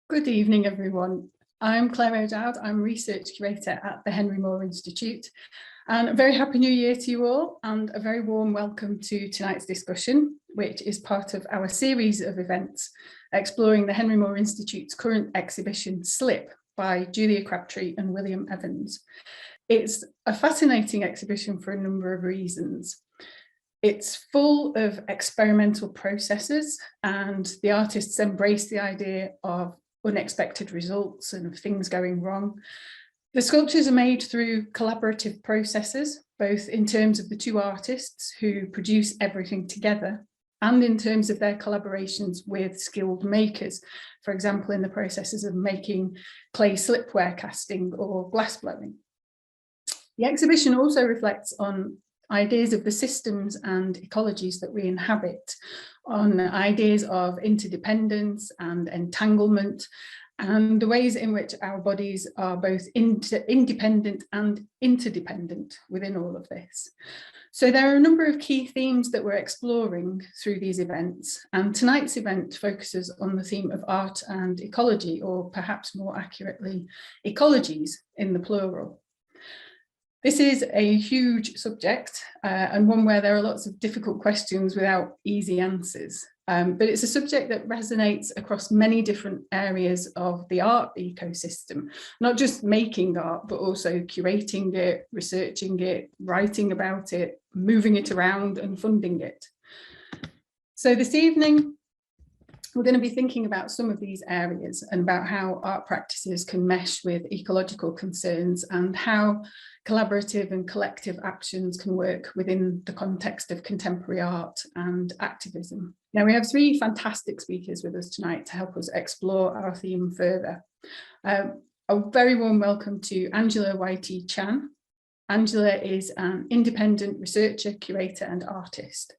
Good evening, everyone. I'm Claire O'Dowd. I'm Research Curator at the Henry Moore Institute. And a very happy new year to you all, and a very warm welcome to tonight's discussion, which is part of our series of events exploring the Henry Moore Institute's current exhibition, Slip, by Julia Crabtree and William Evans. It's a fascinating exhibition for a number of reasons. It's full of experimental processes, and the artists embrace the idea of unexpected results and of things going wrong. The sculptures are made through collaborative processes, both in terms of the two artists who produce everything together and in terms of their collaborations with skilled makers, for example, in the processes of making clay slipware casting or glass blowing. The exhibition also reflects on ideas of the systems and ecologies that we inhabit, on ideas of interdependence and entanglement, and the ways in which our bodies are both independent and interdependent within all of this. So there are a number of key themes that we're exploring through these events, and tonight's event focuses on the theme of art and ecology, or perhaps more accurately, ecologies in the plural. This is a huge subject and one where there are lots of difficult questions without easy answers. But it's a subject that resonates across many different areas of the art ecosystem, not just making art, but also curating it, researching it, writing about it, moving it around and funding it. So this evening, we're going to be thinking about some of these areas and about how art practices can mesh with ecological concerns and how collaborative and collective actions can work within the context of contemporary art and activism. Now, we have three fantastic speakers with us tonight to help us explore our theme further. A very warm welcome to Angela Whitey Chan. Angela is an independent researcher, curator and artist.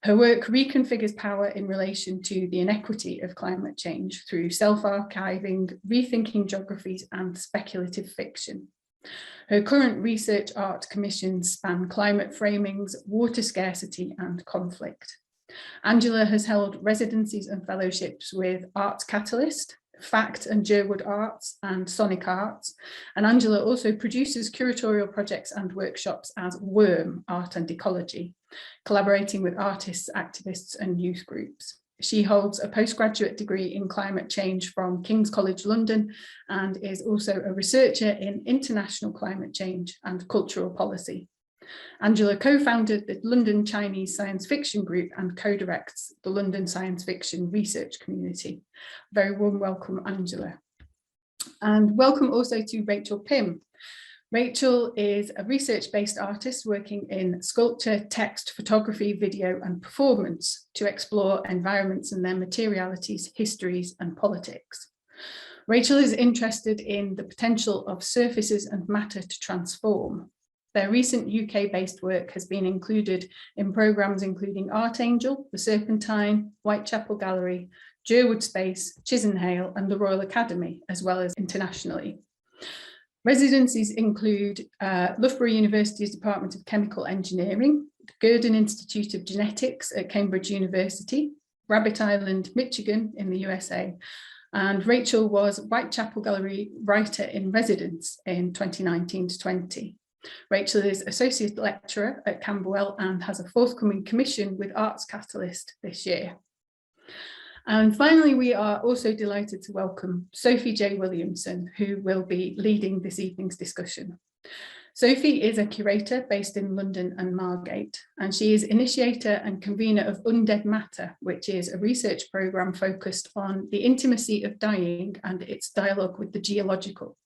Her work reconfigures power in relation to the inequity of climate change through self-archiving, rethinking geographies and speculative fiction. Her current research art commissions span climate framings, water scarcity and conflict. Angela has held residencies and fellowships with Arts Catalyst, Fact and Jerwood Arts and Sonic Arts, and Angela also produces curatorial projects and workshops as Worm, Art and Ecology, collaborating with artists, activists and youth groups. She holds a postgraduate degree in climate change from King's College London and is also a researcher in international climate change and cultural policy. Angela co-founded the London Chinese Science Fiction Group and co-directs the London Science Fiction Research Community. Very warm welcome, Angela. And welcome also to Rachel Pimm. Rachel is a research-based artist working in sculpture, text, photography, video and performance to explore environments and their materialities, histories and politics. Rachel is interested in the potential of surfaces and matter to transform. Their recent UK-based work has been included in programmes including Art Angel, The Serpentine, Whitechapel Gallery, Jerwood Space, Chisenhale and the Royal Academy, as well as internationally. Residencies include Loughborough University's Department of Chemical Engineering, the Gurdon Institute of Genetics at Cambridge University, Rabbit Island, Michigan in the USA, and Rachel was Whitechapel Gallery Writer in Residence in 2019 to 20. Rachel is Associate Lecturer at Camberwell and has a forthcoming commission with Arts Catalyst this year. And finally, we are also delighted to welcome Sophie J Williamson, who will be leading this evening's discussion. Sophie is a curator based in London and Margate, and she is initiator and convener of Undead Matter, which is a research programme focused on the intimacy of dying and its dialogue with the geological.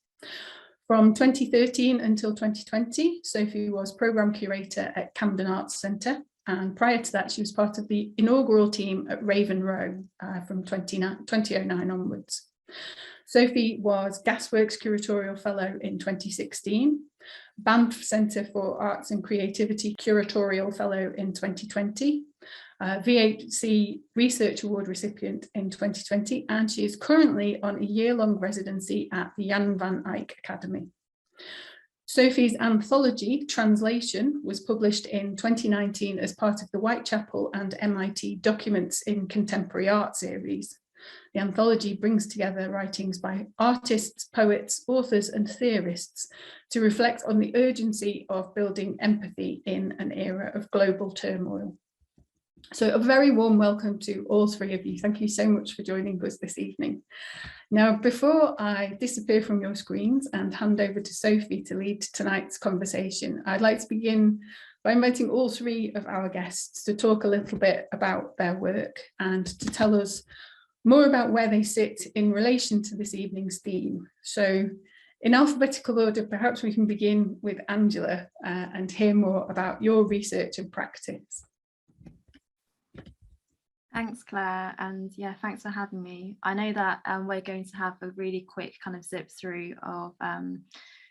From 2013 until 2020, Sophie was programme curator at Camden Arts Centre, and prior to that, she was part of the inaugural team at Raven Row from 2009 onwards. Sophie was Gasworks Curatorial Fellow in 2016, Banff Centre for Arts and Creativity Curatorial Fellow in 2020, VHC Research Award recipient in 2020, and she is currently on a year-long residency at the Jan van Eyck Academy. Sophie's anthology, Translation, was published in 2019 as part of the Whitechapel and MIT Documents in Contemporary Art series. The The anthology brings together writings by artists, poets, authors and theorists to reflect on the urgency of building empathy in an era of global turmoil. So a very warm welcome to all three of you. Thank you so much for joining us this evening. Now, before I disappear from your screens and hand over to Sophie to lead tonight's conversation, I'd like to begin by inviting all three of our guests to talk a little bit about their work and to tell us more about where they sit in relation to this evening's theme. So in alphabetical order, perhaps we can begin with Angela and hear more about your research and practice. Thanks, Claire, and yeah, thanks for having me. I know that we're going to have a really quick kind of zip through of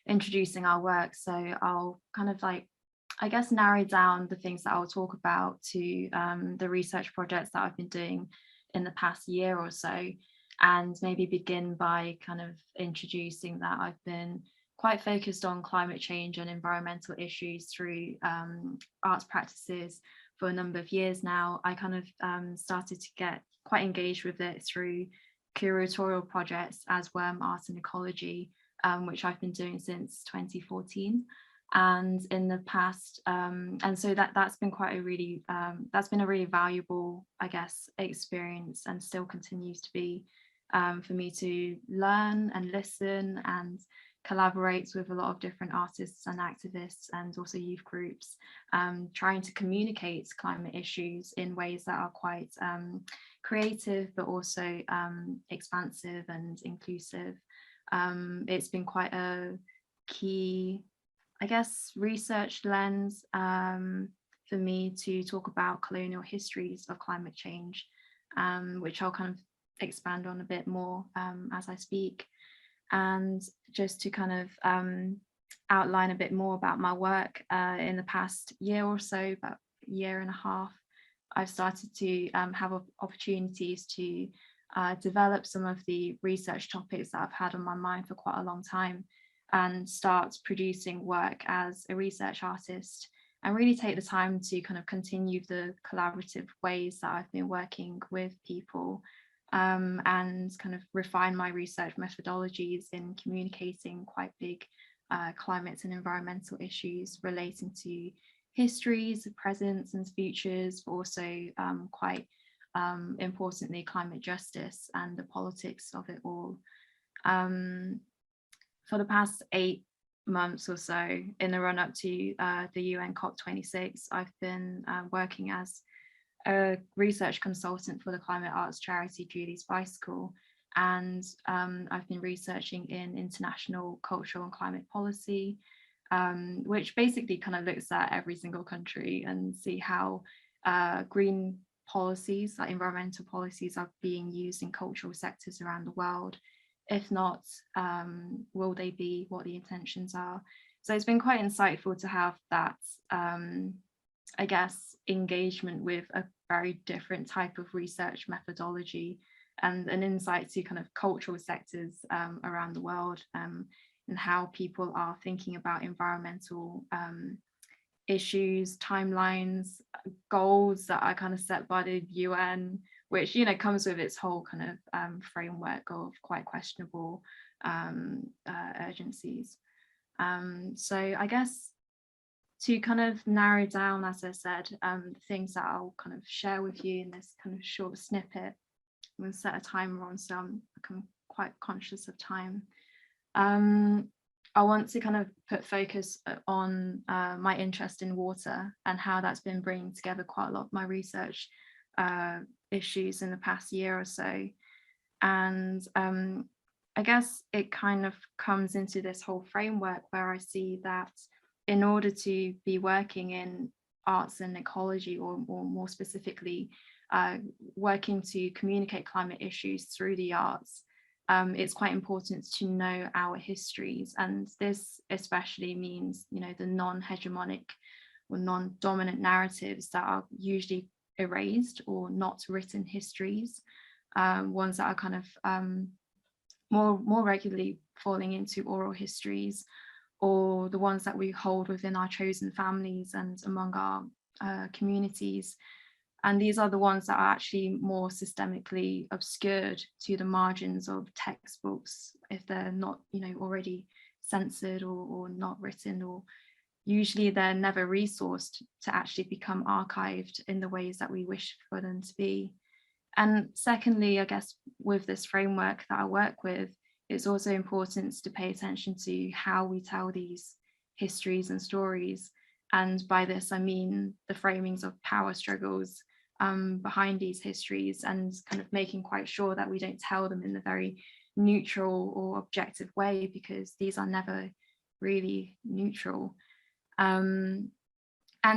introducing our work, so I'll kind of I guess narrow down the things that I'll talk about to the research projects that I've been doing in the past year or so, and maybe begin by kind of introducing that I've been quite focused on climate change and environmental issues through arts practices for a number of years now. I kind of started to get quite engaged with it through curatorial projects as Worm, Art and Ecology, which I've been doing since 2014. And in the past, and so that's been quite a really, that's been a really valuable, I guess, experience, and still continues to be for me to learn and listen and collaborates with a lot of different artists and activists and also youth groups, trying to communicate climate issues in ways that are quite creative but also expansive and inclusive. It's been quite a key, I guess, research lens for me to talk about colonial histories of climate change, which I'll kind of expand on a bit more as I speak. And just to kind of outline a bit more about my work, in the past year or so, about a year and a half, I've started to have opportunities to develop some of the research topics that I've had on my mind for quite a long time, and start producing work as a research artist, and really take the time to kind of continue the collaborative ways that I've been working with people, and kind of refine my research methodologies in communicating quite big climate and environmental issues relating to histories, presents and futures, but also quite importantly climate justice and the politics of it all. For the past 8 months or so, in the run up to the UN COP26, I've been working as a research consultant for the climate arts charity Julie's Bicycle, and I've been researching in international cultural and climate policy, which basically kind of looks at every single country and see how green policies, like environmental policies, are being used in cultural sectors around the world. If not, will they be, what the intentions are? So it's been quite insightful to have that, I guess, engagement with a very different type of research methodology and an insight to kind of cultural sectors around the world, and how people are thinking about environmental issues, timelines, goals that are kind of set by the UN, which, you know, comes with its whole kind of framework of quite questionable urgencies. So I guess to kind of narrow down, as I said, things that I'll kind of share with you in this kind of short snippet, I'm going to set a timer on, so I'm quite conscious of time. I want to kind of put focus on my interest in water and how that's been bringing together quite a lot of my research issues in the past year or so. And I guess it kind of comes into this whole framework where I see that in order to be working in arts and ecology, or more specifically, working to communicate climate issues through the arts, it's quite important to know our histories. And this especially means, you know, the non-hegemonic or non-dominant narratives that are usually erased or not written histories, ones that are kind of more regularly falling into oral histories, or the ones that we hold within our chosen families and among our communities. And these are the ones that are actually more systemically obscured to the margins of textbooks if they're not, already censored or not written, or usually they're never resourced to actually become archived in the ways that we wish for them to be. And secondly, I guess with this framework that I work with, it's also important to pay attention to how we tell these histories and stories. And by this, I mean the framings of power struggles behind these histories, and kind of making quite sure that we don't tell them in a very neutral or objective way, because these are never really neutral. And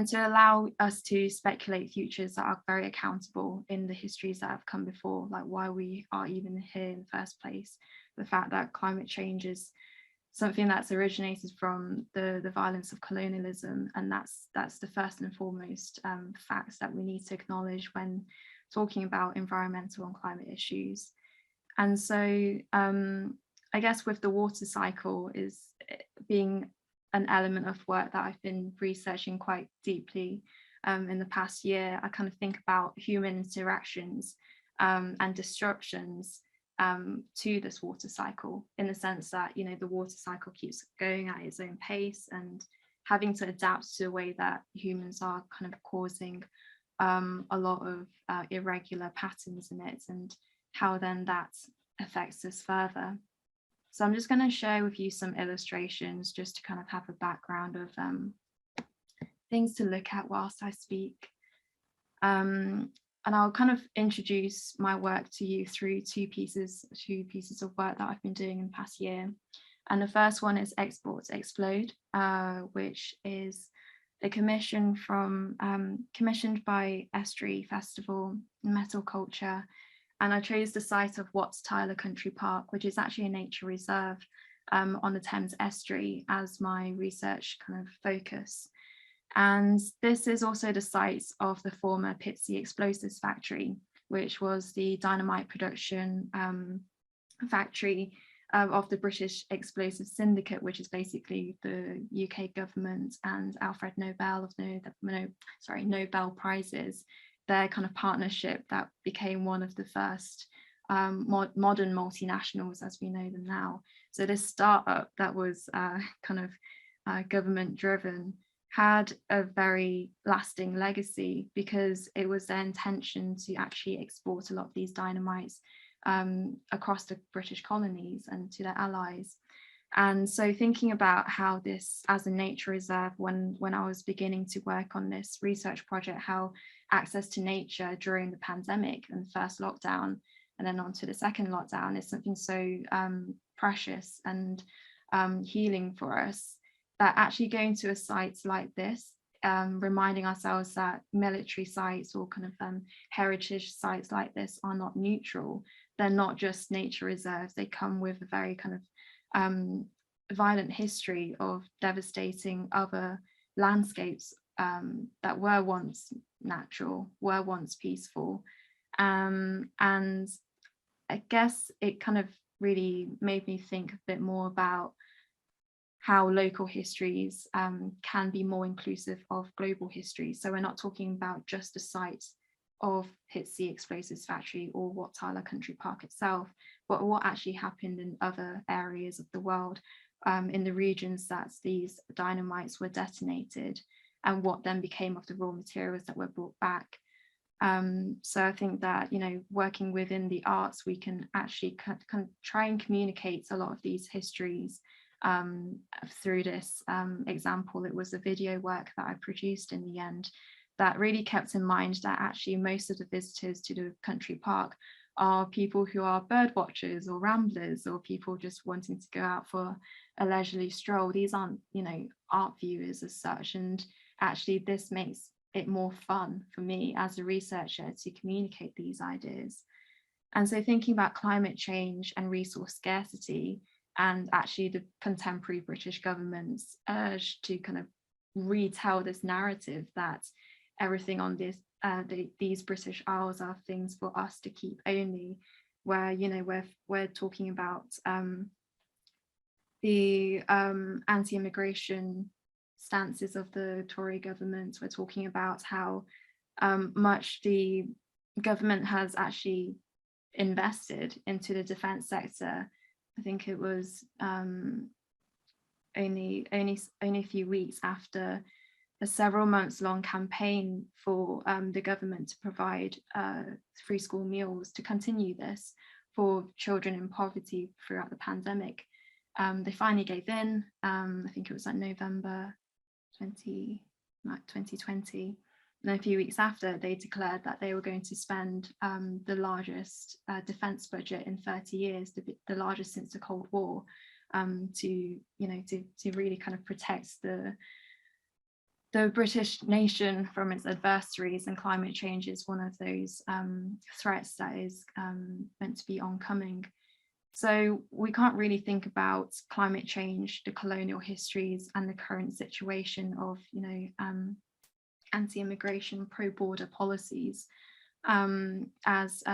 to allow us to speculate futures that are very accountable in the histories that have come before, like why we are even here in the first place, the fact that climate change is something that's originated from the violence of colonialism, and that's the first and foremost facts that we need to acknowledge when talking about environmental and climate issues. And so I guess with the water cycle is being an element of work that I've been researching quite deeply in the past year, I kind of think about human interactions and disruptions to this water cycle, in the sense that, the water cycle keeps going at its own pace and having to adapt to the way that humans are kind of causing a lot of irregular patterns in it, and how then that affects us further. So I'm just going to share with you some illustrations just to kind of have a background of things to look at whilst I speak. And I'll kind of introduce my work to you through two pieces of work that I've been doing in the past year. And the first one is Export to Explode, which is a commission commissioned by Estuary Festival Metal Culture. And I chose the site of Watts Tyler Country Park, which is actually a nature reserve on the Thames Estuary, as my research kind of focus. And this is also the site of the former Pitsea Explosives Factory, which was the dynamite production factory of the British Explosives Syndicate, which is basically the UK government and Alfred Nobel of Nobel Prizes, their kind of partnership that became one of the first modern multinationals as we know them now. So this startup that was kind of government driven had a very lasting legacy, because it was their intention to actually export a lot of these dynamites across the British colonies and to their allies. And so thinking about how this, as a nature reserve, when I was beginning to work on this research project, how access to nature during the pandemic and the first lockdown and then on to the second lockdown is something so precious and healing for us, that actually going to a site like this, reminding ourselves that military sites or kind of heritage sites like this are not neutral. They're not just nature reserves. They come with a very kind of violent history of devastating other landscapes that were once natural, were once peaceful. And I guess it kind of really made me think a bit more about how local histories can be more inclusive of global history. So we're not talking about just the site of Pitsea Explosives Factory or Wat Tyler Country Park itself, but what actually happened in other areas of the world, in the regions that these dynamites were detonated, and what then became of the raw materials that were brought back. So I think that, working within the arts, we can actually kind of try and communicate a lot of these histories through this example. It was a video work that I produced in the end that really kept in mind that actually most of the visitors to the country park are people who are bird watchers or ramblers, or people just wanting to go out for a leisurely stroll. These aren't, art viewers as such. And actually this makes it more fun for me as a researcher to communicate these ideas. And so thinking about climate change and resource scarcity, and actually the contemporary British government's urge to kind of retell this narrative that everything on this these British Isles are things for us to keep only, where we're talking about the anti-immigration stances of the Tory government. We're talking about how much the government has actually invested into the defence sector. I think it was only a few weeks after a several months long campaign for the government to provide free school meals to continue this for children in poverty throughout the pandemic. They finally gave in. I think it was like November 2020. And a few weeks after, they declared that they were going to spend the largest defence budget in 30 years, the largest since the Cold War, to really kind of protect the British nation from its adversaries, and climate change is one of those threats that is meant to be oncoming. So we can't really think about climate change, the colonial histories, and the current situation of, anti-immigration, pro-border policies as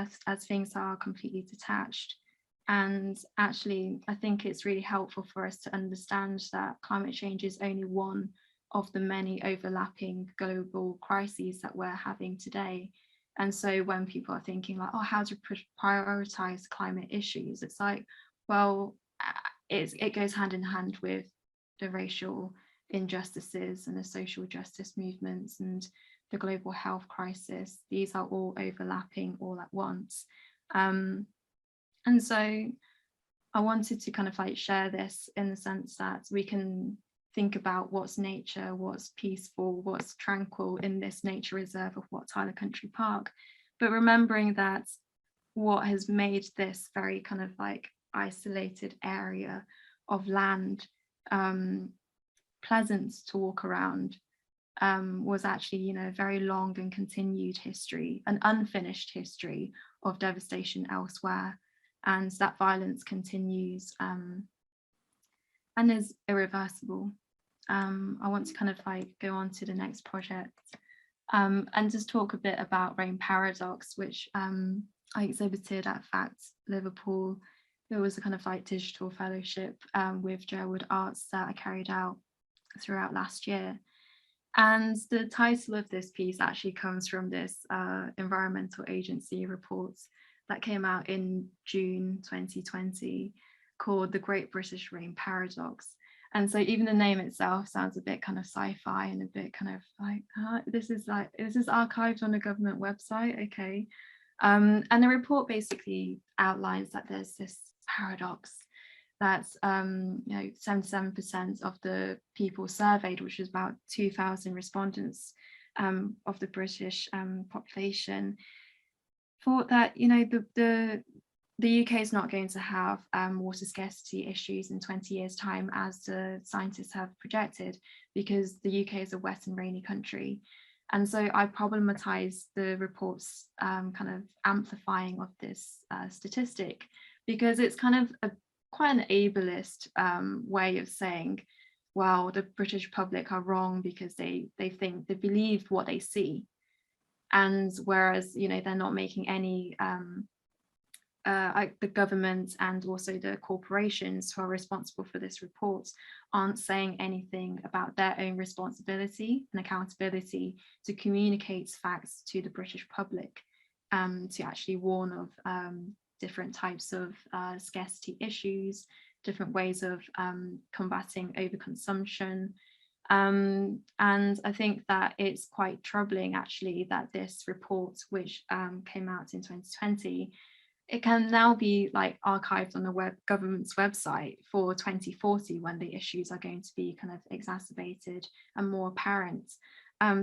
things that are completely detached. And actually, I think it's really helpful for us to understand that climate change is only one of the many overlapping global crises that we're having today. And so when people are thinking like, oh, how to prioritize climate issues, it's like, well, it goes hand in hand with the racial injustices and the social justice movements and the global health crisis. These are all overlapping all at once. And so I wanted to kind of like share this in the sense that we can think about what's nature, what's peaceful, what's tranquil in this nature reserve of Wat Tyler Country Park, but remembering that what has made this very kind of like isolated area of land pleasant to walk around was actually, a very long and continued history, an unfinished history of devastation elsewhere, and that violence continues and is irreversible. I want to kind of like go on to the next project and just talk a bit about Rain Paradox, which I exhibited at FACT Liverpool. It was a kind of like digital fellowship with Jerwood Arts that I carried out throughout last year. And the title of this piece actually comes from this environmental agency report that came out in June 2020 called The Great British Rain Paradox. And so even the name itself sounds a bit kind of sci-fi and a bit kind of like, this is archived on a government website, okay. And the report basically outlines that there's this paradox that 77% of the people surveyed, which is about 2,000 respondents of the British population, thought that the UK is not going to have water scarcity issues in 20 years' time, as the scientists have projected, because the UK is a wet and rainy country. And so I problematized the report's kind of amplifying of this statistic, because it's kind of quite an ableist way of saying, well, the British public are wrong because they believe what they see. And whereas, they're not making any the government and also the corporations who are responsible for this report aren't saying anything about their own responsibility and accountability to communicate facts to the British public, to actually warn of different types of scarcity issues, different ways of combating overconsumption. And I think that it's quite troubling actually that this report, which came out in 2020, it can now be like archived on the government's website for 2040, when the issues are going to be kind of exacerbated and more apparent,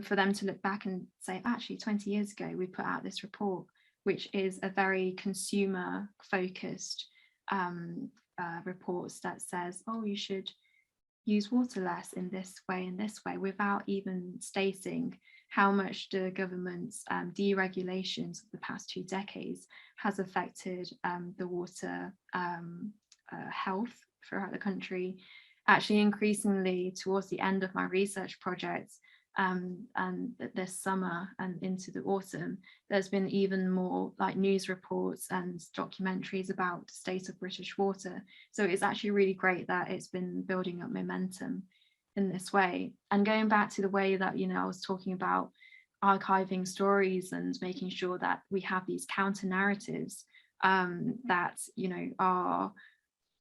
for them to look back and say, actually 20 years ago we put out this report, which is a very consumer focused report that says, oh, you should use water less in this way, without even stating how much the government's deregulations of the past 2 decades has affected the water health throughout the country. Actually, increasingly towards the end of my research project, and this summer and into the autumn, there's been even more like news reports and documentaries about the state of British water. So it's actually really great that it's been building up momentum in this way. And going back to the way that I was talking about archiving stories and making sure that we have these counter narratives that, you know,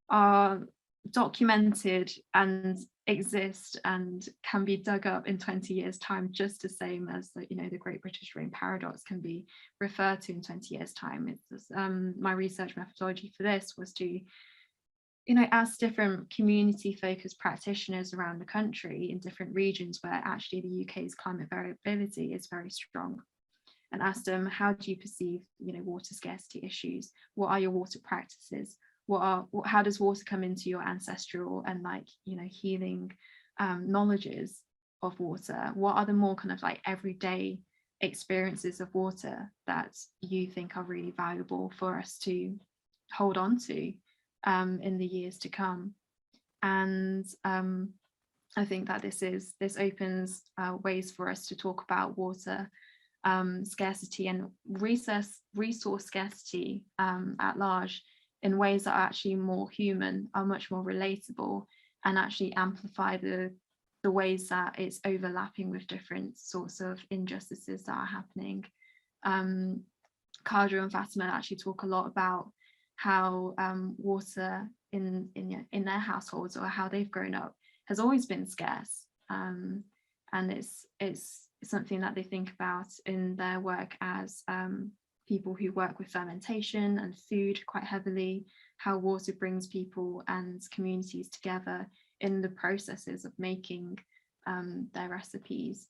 are documented and exist and can be dug up in 20 years time, just the same as the, you know, the Great British Rain Paradox can be referred to in 20 years time. It's my research methodology for this was to, you know, ask different community focused practitioners around the country in different regions where actually the UK's climate variability is very strong, and ask them, how do you perceive, you know, water scarcity issues? What are your water practices? How does water come into your ancestral and, like, you know, healing knowledges of water? What are the more kind of like everyday experiences of water that you think are really valuable for us to hold on to in the years to come? And I think that this opens ways for us to talk about water scarcity and resource scarcity at large, in ways that are actually more human, are much more relatable, and actually amplify the ways that it's overlapping with different sorts of injustices that are happening. Kadra and Fatima actually talk a lot about how water in their households, or how they've grown up, has always been scarce, and it's something that they think about in their work as people who work with fermentation and food quite heavily, how water brings people and communities together in the processes of making their recipes.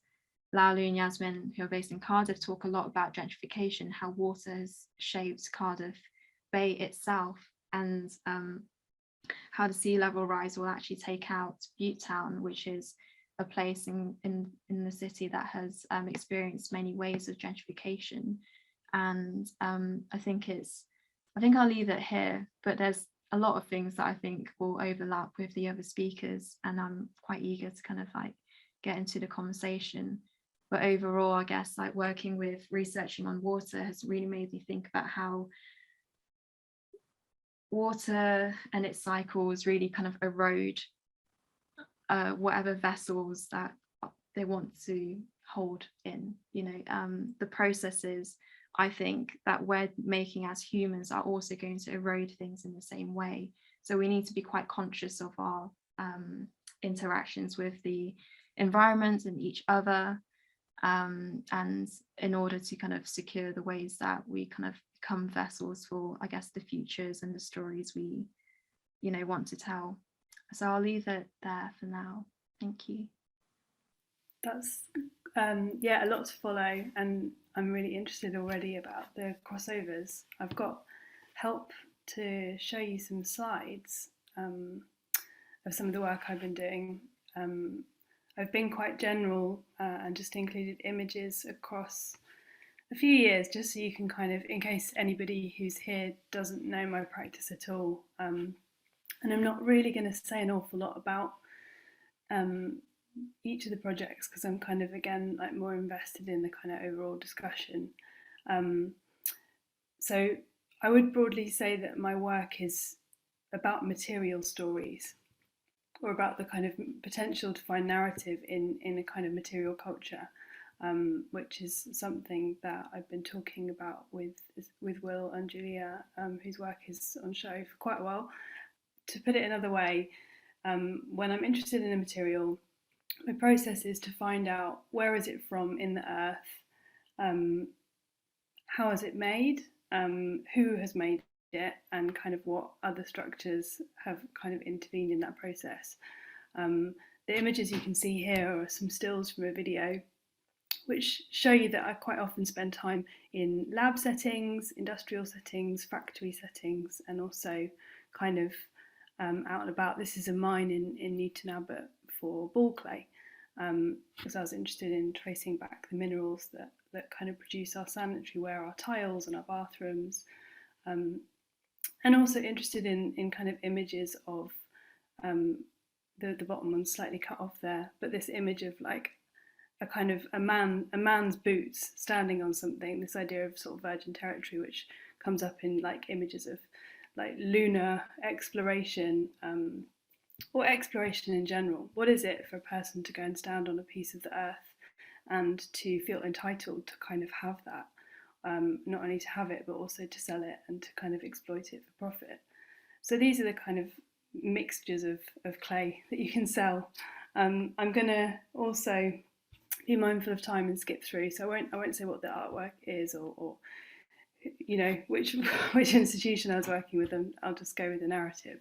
Laulu and Yasmin, who are based in Cardiff, talk a lot about gentrification, how water has shaped Cardiff Bay itself, and how the sea level rise will actually take out Butte Town, which is a place in the city that has experienced many waves of gentrification. And I think I'll leave it here, but there's a lot of things that I think will overlap with the other speakers, and I'm quite eager to kind of like get into the conversation. But overall, I guess like working with researching on water has really made me think about how water and its cycles really kind of erode whatever vessels that they want to hold in, you know, the processes I think that we're making as humans are also going to erode things in the same way. So we need to be quite conscious of our interactions with the environment and each other, and in order to kind of secure the ways that we kind of become vessels for, I guess, the futures and the stories we, you know, want to tell. So I'll leave it there for now. Thank you. That's yeah, a lot to follow, and I'm really interested already about the crossovers. I've got help to show you some slides of some of the work I've been doing. I've been quite general and just included images across a few years, just so you can kind of, in case anybody who's here doesn't know my practice at all. And I'm not really going to say an awful lot about each of the projects, because I'm kind of, again, like more invested in the kind of overall discussion. So I would broadly say that my work is about material stories, or about the kind of potential to find narrative in a kind of material culture, which is something that I've been talking about with Will and Julia, whose work is on show for quite a while. To put it another way, when I'm interested in a material, my process is to find out where is it from in the earth, how is it made, who has made it, and kind of what other structures have kind of intervened in that process. The images you can see here are some stills from a video which show you that I quite often spend time in lab settings, industrial settings, factory settings, and also kind of out and about. This is a mine in Newton Abbot for ball clay, because I was interested in tracing back the minerals that kind of produce our sanitary ware, our tiles and our bathrooms, and also interested in kind of images of the bottom one's slightly cut off there, but this image of like a kind of a man's boots standing on something, this idea of sort of virgin territory, which comes up in like images of like lunar exploration, or exploration in general. What is it for a person to go and stand on a piece of the earth and to feel entitled to kind of have that, not only to have it but also to sell it and to kind of exploit it for profit. So these are the kind of mixtures of clay that you can sell. I'm going to also be mindful of time and skip through, so I won't say what the artwork is or you know which institution I was working with, and I'll just go with the narrative.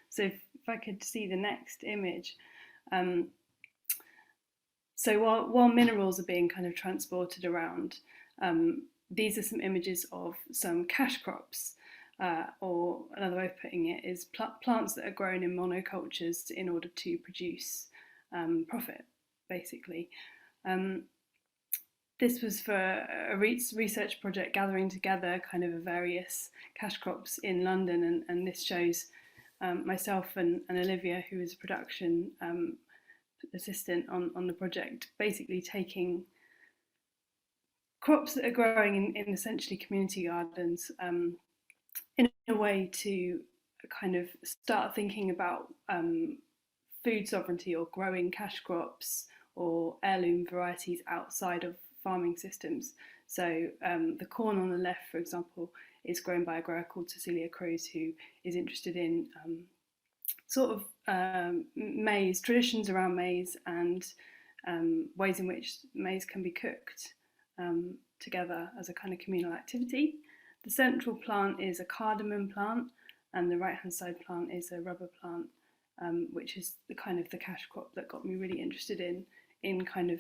So if I could see the next image. So while minerals are being kind of transported around, these are some images of some cash crops, or another way of putting it is plants that are grown in monocultures in order to produce profit, basically. This was for a research project gathering together kind of various cash crops in London, and this shows myself and Olivia, who is a production assistant on the project, basically taking crops that are growing in essentially community gardens in a way to kind of start thinking about food sovereignty or growing cash crops or heirloom varieties outside of farming systems. So the corn on the left, for example, is grown by a grower called Cecilia Cruz, who is interested in sort of maize, traditions around maize, and ways in which maize can be cooked together as a kind of communal activity. The central plant is a cardamom plant, and the right-hand side plant is a rubber plant, which is the kind of the cash crop that got me really interested in kind of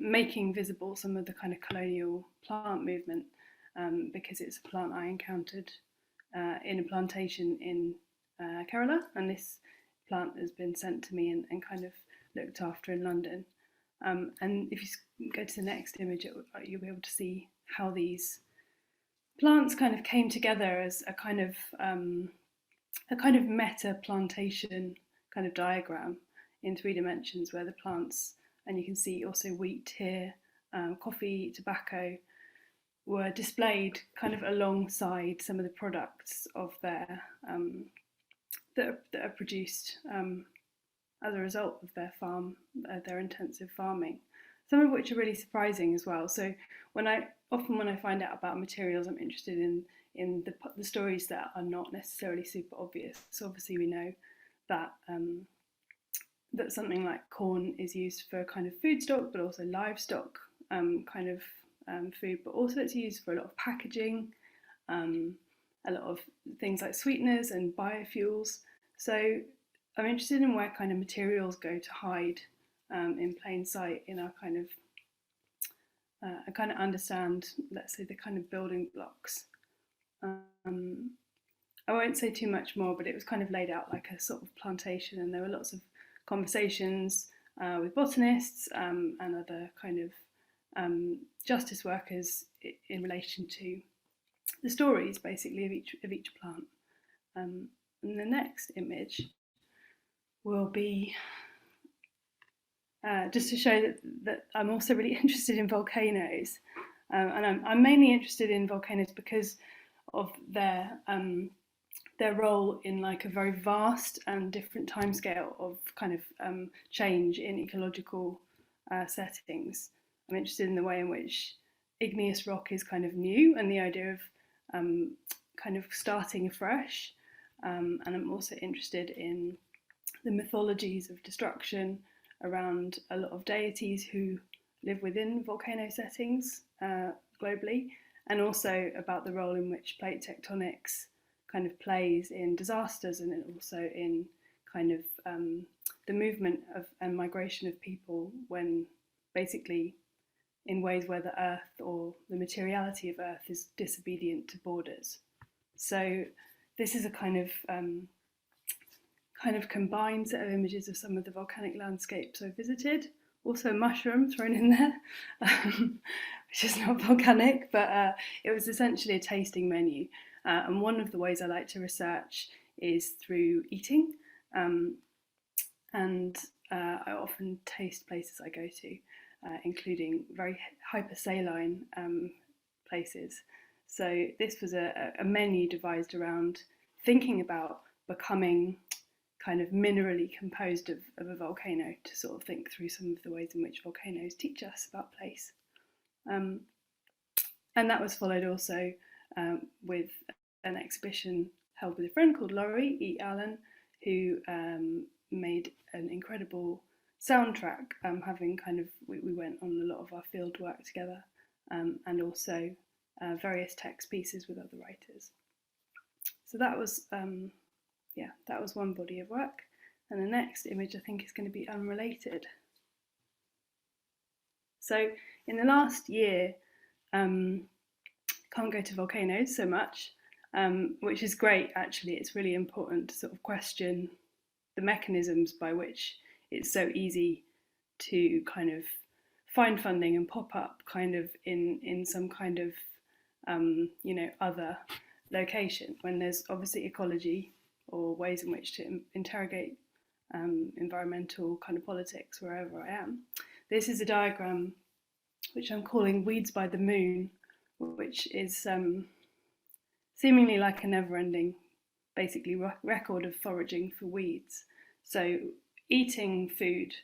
making visible some of the kind of colonial plant movement, because it's a plant I encountered in a plantation in Kerala, and this plant has been sent to me and kind of looked after in London. And if you go to the next image, you'll be able to see how these plants kind of came together as a kind of meta plantation kind of diagram in 3 dimensions, where the plants, and you can see also wheat here, coffee, tobacco, were displayed kind of alongside some of the products of their that are produced as a result of their their intensive farming. Some of which are really surprising as well. So when I find out about materials, I'm interested in the stories that are not necessarily super obvious. So obviously we know that that something like corn is used for kind of food stock, but also livestock kind of food, but also it's used for a lot of packaging, a lot of things like sweeteners and biofuels. So I'm interested in where kind of materials go to hide in plain sight in our kind of, I kind of understand, let's say, the kind of building blocks. I won't say too much more, but it was kind of laid out like a sort of plantation, and there were lots of conversations with botanists and other kind of justice workers in relation to the stories, basically, of each plant. And the next image will be just to show that I'm also really interested in volcanoes, and I'm mainly interested in volcanoes because of their role in like a very vast and different timescale of kind of change in ecological settings. I'm interested in the way in which igneous rock is kind of new, and the idea of kind of starting afresh. And I'm also interested in the mythologies of destruction around a lot of deities who live within volcano settings globally, and also about the role in which plate tectonics kind of plays in disasters, and also in kind of the movement of and migration of people when basically in ways where the earth or the materiality of earth is disobedient to borders. So this is a kind of combined set of images of some of the volcanic landscapes I visited. Also a mushroom thrown in there, which is not volcanic, but it was essentially a tasting menu. And one of the ways I like to research is through eating. And I often taste places I go to, including very hypersaline places. So this was a menu devised around thinking about becoming kind of minerally composed of a volcano, to sort of think through some of the ways in which volcanoes teach us about place. And that was followed also with an exhibition held with a friend called Laurie E. Allen, who made an incredible soundtrack, having kind of, we went on a lot of our field work together, and also various text pieces with other writers. So that was, that was one body of work. And the next image I think is going to be unrelated. So in the last year, can't go to volcanoes so much, which is great actually. It's really important to sort of question the mechanisms by which it's so easy to kind of find funding and pop up kind of in some kind of other location, when there's obviously ecology or ways in which to interrogate environmental kind of politics wherever I am. This is a diagram which I'm calling Weeds by the Moon, which is seemingly like a never-ending, basically, record of foraging for weeds. So eating food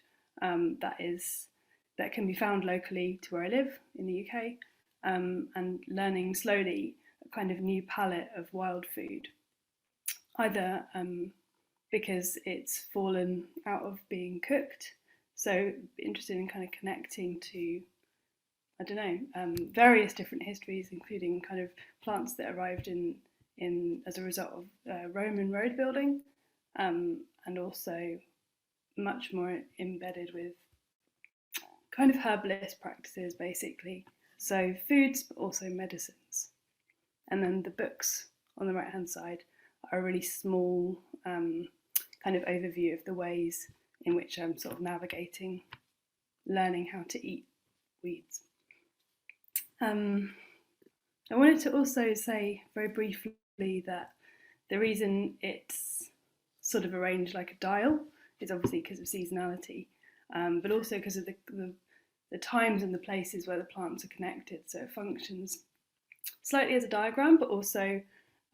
that can be found locally to where I live in the UK, and learning slowly a kind of new palette of wild food, either because it's fallen out of being cooked, so interested in kind of connecting to, I don't know, various different histories, including kind of plants that arrived in as a result of Roman road building, and also much more embedded with kind of herbalist practices, basically. So foods, but also medicines. And then the books on the right-hand side are a really small kind of overview of the ways in which I'm sort of navigating, learning how to eat weeds. I wanted to also say very briefly that the reason it's sort of arranged like a dial is obviously because of seasonality, but also because of the times and the places where the plants are connected. So it functions slightly as a diagram, but also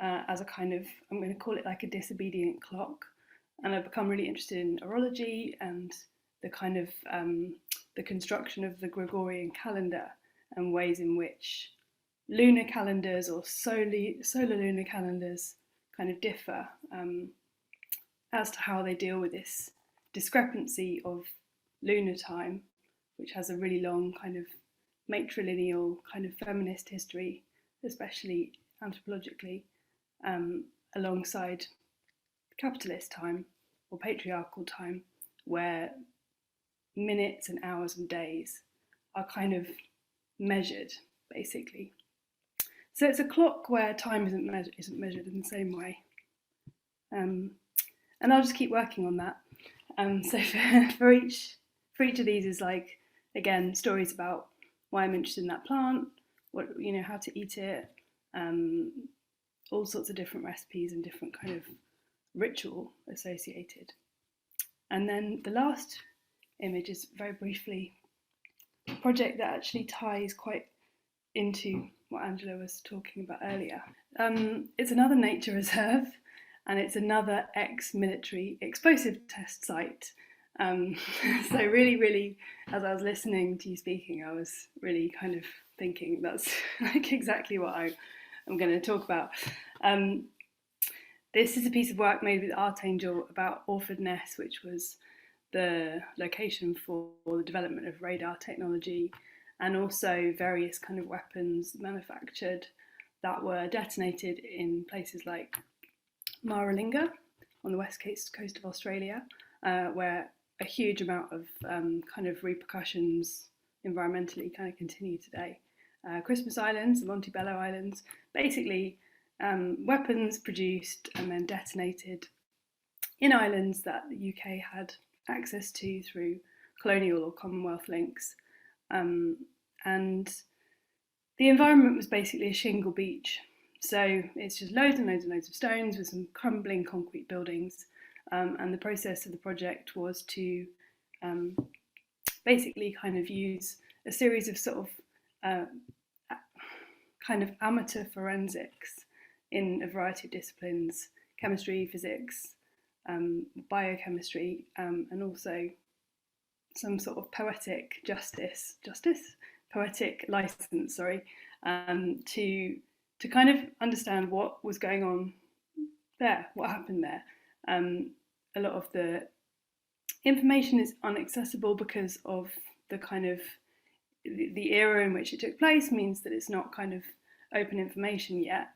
as a kind of, I'm going to call it like a disobedient clock. And I've become really interested in orology and the kind of the construction of the Gregorian calendar and ways in which lunar calendars or solar lunar calendars kind of differ as to how they deal with this discrepancy of lunar time, which has a really long kind of matrilineal kind of feminist history, especially anthropologically, alongside capitalist time or patriarchal time, where minutes and hours and days are kind of measured, basically. So it's a clock where time isn't measured in the same way. And I'll just keep working on that. So for each of these is like, again, stories about why I'm interested in that plant, what, how to eat it, all sorts of different recipes and different kind of ritual associated. And then the last image is very briefly a project that actually ties quite into what Angela was talking about earlier. It's another nature reserve, and it's another ex-military explosive test site. So really, as I was listening to you speaking, I was really kind of thinking that's like exactly what I'm going to talk about. This is a piece of work made with Archangel about Orford Ness, which was the location for the development of radar technology, and also various kind of weapons manufactured that were detonated in places like Maralinga on the west coast of Australia, where a huge amount of kind of repercussions environmentally kind of continue today. Christmas Islands, the Montebello Islands, basically weapons produced and then detonated in islands that the UK had access to through colonial or Commonwealth links. And the environment was basically a shingle beach. So it's just loads and loads and loads of stones with some crumbling concrete buildings. And the process of the project was to basically kind of use a series of sort of kind of amateur forensics in a variety of disciplines: chemistry, physics, biochemistry, and also some sort of poetic poetic license, sorry, to kind of understand what was going on there, what happened there. A lot of the information is inaccessible because of the kind of the era in which it took place means that it's not kind of open information yet,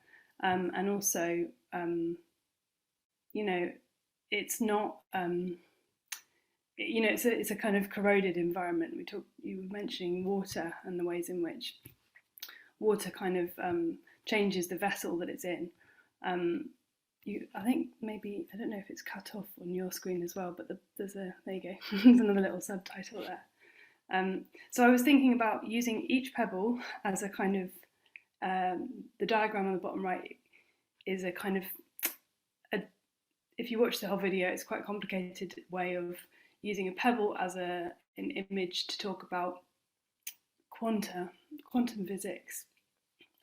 and also you know, it's not you know, it's a kind of corroded environment. You were mentioning water and the ways in which water kind of changes the vessel that it's in. I think maybe, I don't know if it's cut off on your screen as well, but there you go, there's another little subtitle there. So I was thinking about using each pebble as a kind of, the diagram on the bottom right is a kind of, if you watch the whole video, it's quite a complicated way of using a pebble as an image to talk about quantum physics,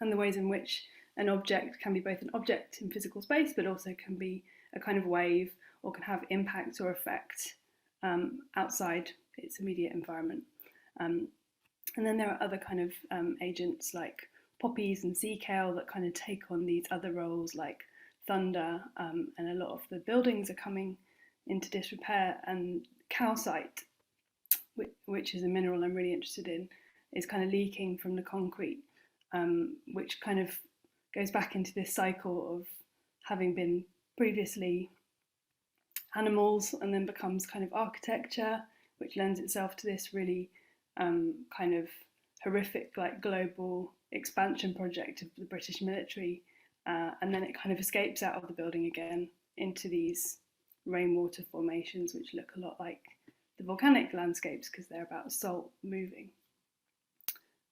and the ways in which an object can be both an object in physical space, but also can be a kind of wave, or can have impact or effect outside its immediate environment. And then there are other kind of agents like poppies and sea kale that kind of take on these other roles, like thunder, and a lot of the buildings are coming into disrepair, and calcite, which is a mineral I'm really interested in, is kind of leaking from the concrete, which kind of goes back into this cycle of having been previously animals and then becomes kind of architecture, which lends itself to this really kind of horrific, like, global expansion project of the British military, and then it kind of escapes out of the building again into these rainwater formations, which look a lot like the volcanic landscapes because they're about salt moving.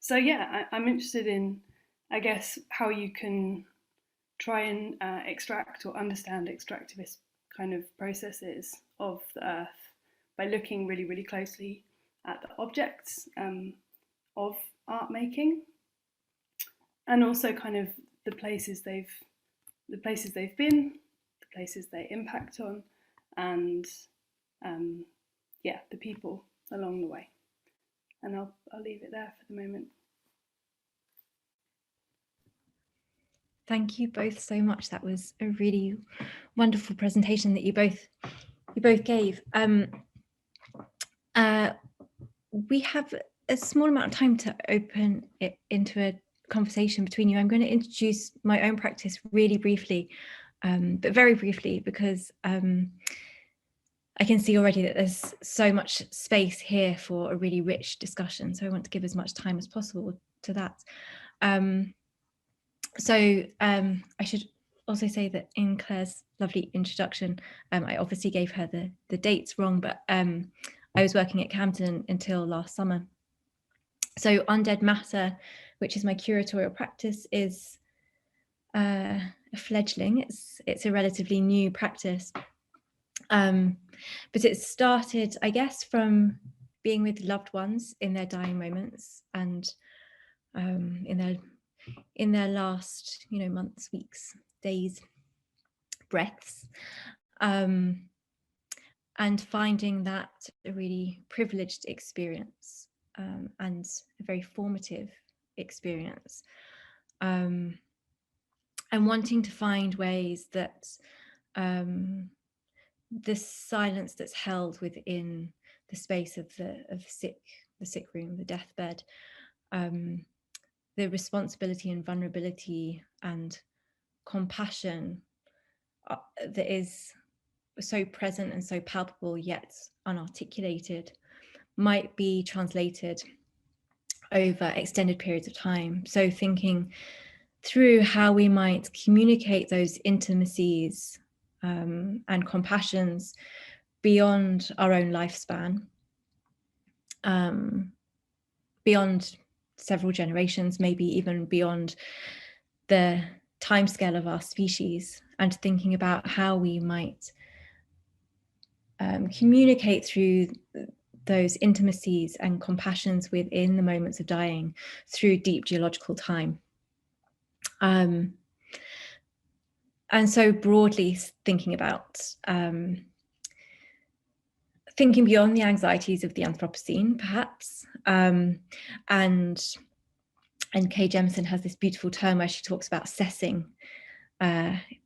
So yeah, I'm interested in, I guess, how you can try and extract or understand extractivist kind of processes of the earth by looking really, really closely at the objects of art making, and also kind of the places they've been, the places they impact on, and yeah, the people along the way. And I'll leave it there for the moment. Thank you both so much. That was a really wonderful presentation that you both gave. We have a small amount of time to open it into a conversation between you. I'm going to introduce my own practice really briefly, but very briefly, because I can see already that there's so much space here for a really rich discussion. So I want to give as much time as possible to that. I should also say that in Claire's lovely introduction, I obviously gave her the dates wrong, but I was working at Camden until last summer. So Undead Matter, which is my curatorial practice, is a fledgling. It's a relatively new practice, but it started, I guess, from being with loved ones in their dying moments and in their last, months, weeks, days, breaths, and finding that a really privileged experience, and a very formative experience, and wanting to find ways that the silence that's held within the space of the sick room, the deathbed, the responsibility and vulnerability and compassion that is so present and so palpable yet unarticulated might be translated over extended periods of time. So thinking through how we might communicate those intimacies and compassions beyond our own lifespan, beyond several generations, maybe even beyond the timescale of our species, and thinking about how we might communicate through those intimacies and compassions within the moments of dying through deep geological time. And so broadly thinking about thinking beyond the anxieties of the Anthropocene, perhaps. And Kay Jemison has this beautiful term where she talks about assessing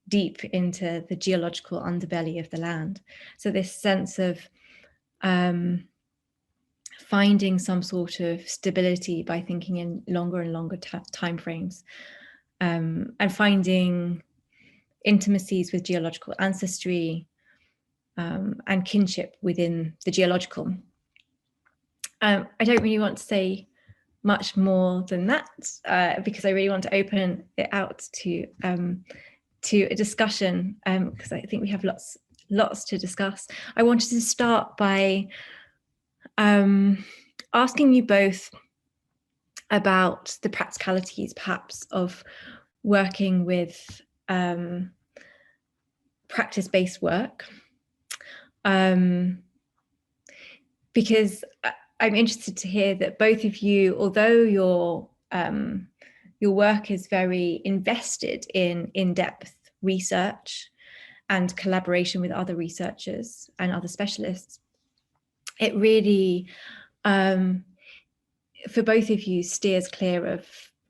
deep into the geological underbelly of the land. So this sense of finding some sort of stability by thinking in longer and longer timeframes, and finding intimacies with geological ancestry and kinship within the geological. I don't really want to say much more than that because I really want to open it out to a discussion because I think we have lots to discuss. I wanted to start by asking you both about the practicalities, perhaps, of working with practice-based work, because I'm interested to hear that both of you, although your work is very invested in in-depth research and collaboration with other researchers and other specialists, it really, for both of you, steers clear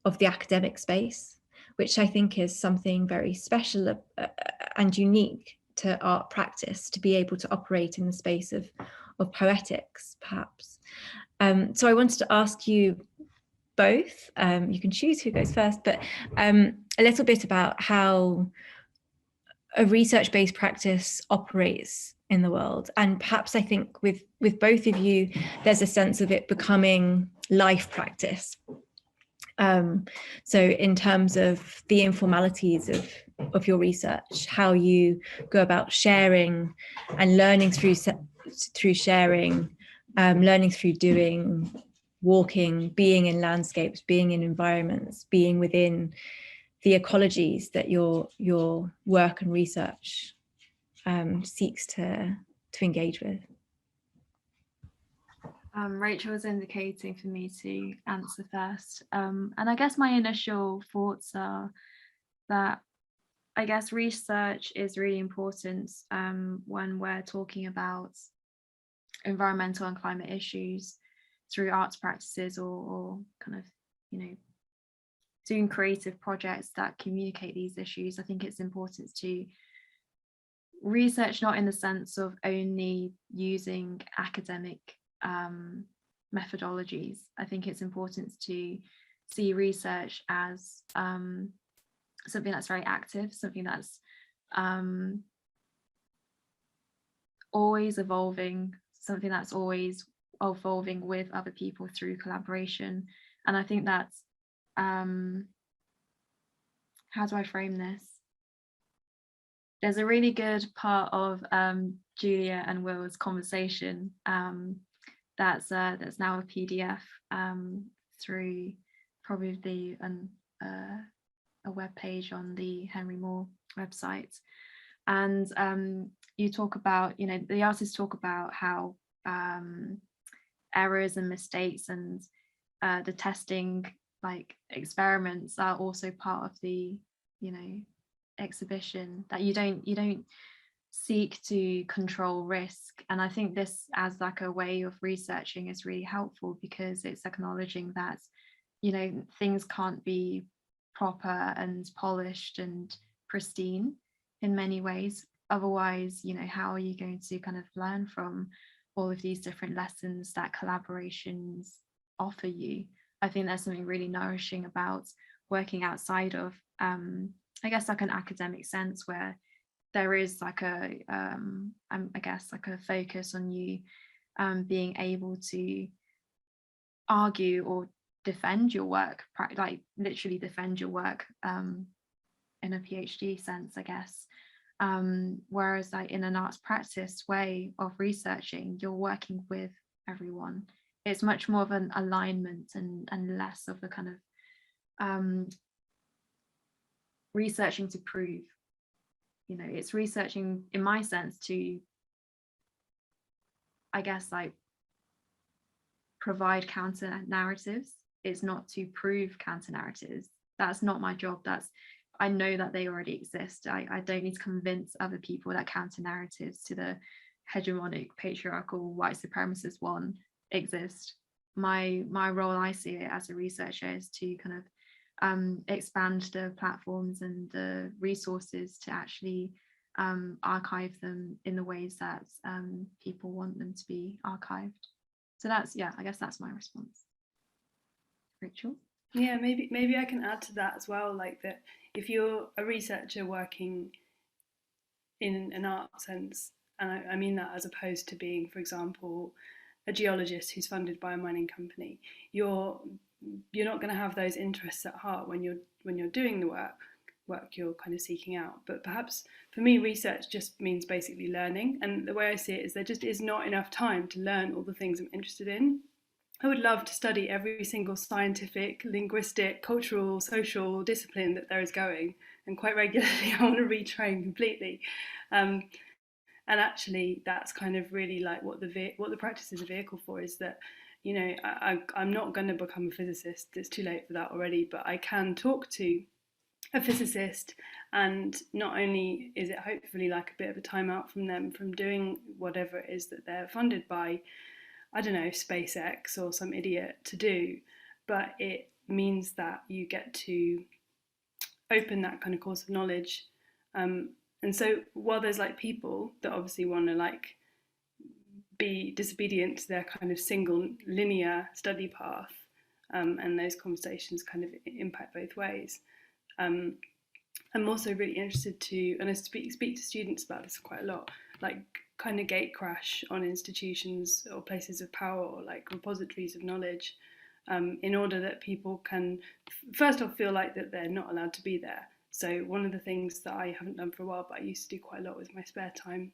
of the academic space, which I think is something very special and unique to art practice, to be able to operate in the space of poetics, perhaps. So I wanted to ask you both, you can choose who goes first, but a little bit about how a research-based practice operates in the world. And perhaps I think with both of you, there's a sense of it becoming life practice. So in terms of the informalities of your research, how you go about sharing and learning through sharing, learning through doing, walking, being in landscapes, being in environments, being within the ecologies that your work and research seeks to engage with. Rachel was indicating for me to answer first. And I guess my initial thoughts are that I guess research is really important when we're talking about environmental and climate issues through arts practices or kind of, doing creative projects that communicate these issues. I think it's important to research not in the sense of only using academic methodologies. I think it's important to see research as something that's very active, something that's always evolving, something that's always evolving with other people through collaboration. And I think that's how do I frame this? There's a really good part of Julia and Will's conversation that's now a PDF through probably a web page on the Henry Moore website. And you talk about, the artists talk about how errors and mistakes and the testing experiments are also part of the exhibition, that you don't seek to control risk. And I think this as a way of researching is really helpful, because it's acknowledging that things can't be proper and polished and pristine in many ways. Otherwise, how are you going to kind of learn from all of these different lessons that collaborations offer you? I think there's something really nourishing about working outside of I guess an academic sense, where there is a focus on you being able to argue or defend your work, literally defend your work in a PhD sense, I guess. Whereas in an arts practice way of researching, you're working with everyone. It's much more of an alignment and less of the kind of researching to prove. It's researching, in my sense, to, I guess, provide counter narratives. It's not to prove counter narratives. That's not my job. I know that they already exist. I don't need to convince other people that counter narratives to the hegemonic, patriarchal, white supremacist one exist. My role, I see it as a researcher, is to kind of expand the platforms and the resources to actually archive them in the ways that people want them to be archived. So that's, yeah, I guess that's my response. Rachel? Yeah, maybe I can add to that as well, like that if you're a researcher working in an art sense, and I mean that as opposed to being, for example, a geologist who's funded by a mining company, you're not going to have those interests at heart when you're doing the work you're kind of seeking out. But perhaps for me, research just means basically learning, and the way I see it is there just is not enough time to learn all the things I'm interested in. I would love to study every single scientific, linguistic, cultural, social discipline that there is going, and quite regularly I want to retrain completely. And actually, that's kind of really like what the practice is a vehicle for, is that, you know, I'm not going to become a physicist. It's too late for that already, but I can talk to a physicist, and not only is it hopefully like a bit of a time out from them from doing whatever it is that they're funded by, I don't know, SpaceX or some idiot to do, but it means that you get to open that kind of course of knowledge. And so while there's like people that obviously want to like be disobedient to their kind of single linear study path, and those conversations kind of impact both ways. I'm also really interested to, and I speak to students about this quite a lot, like kind of gate crash on institutions or places of power or like repositories of knowledge, in order that people can first off feel like that they're not allowed to be there. So one of the things that I haven't done for a while, but I used to do quite a lot with my spare time,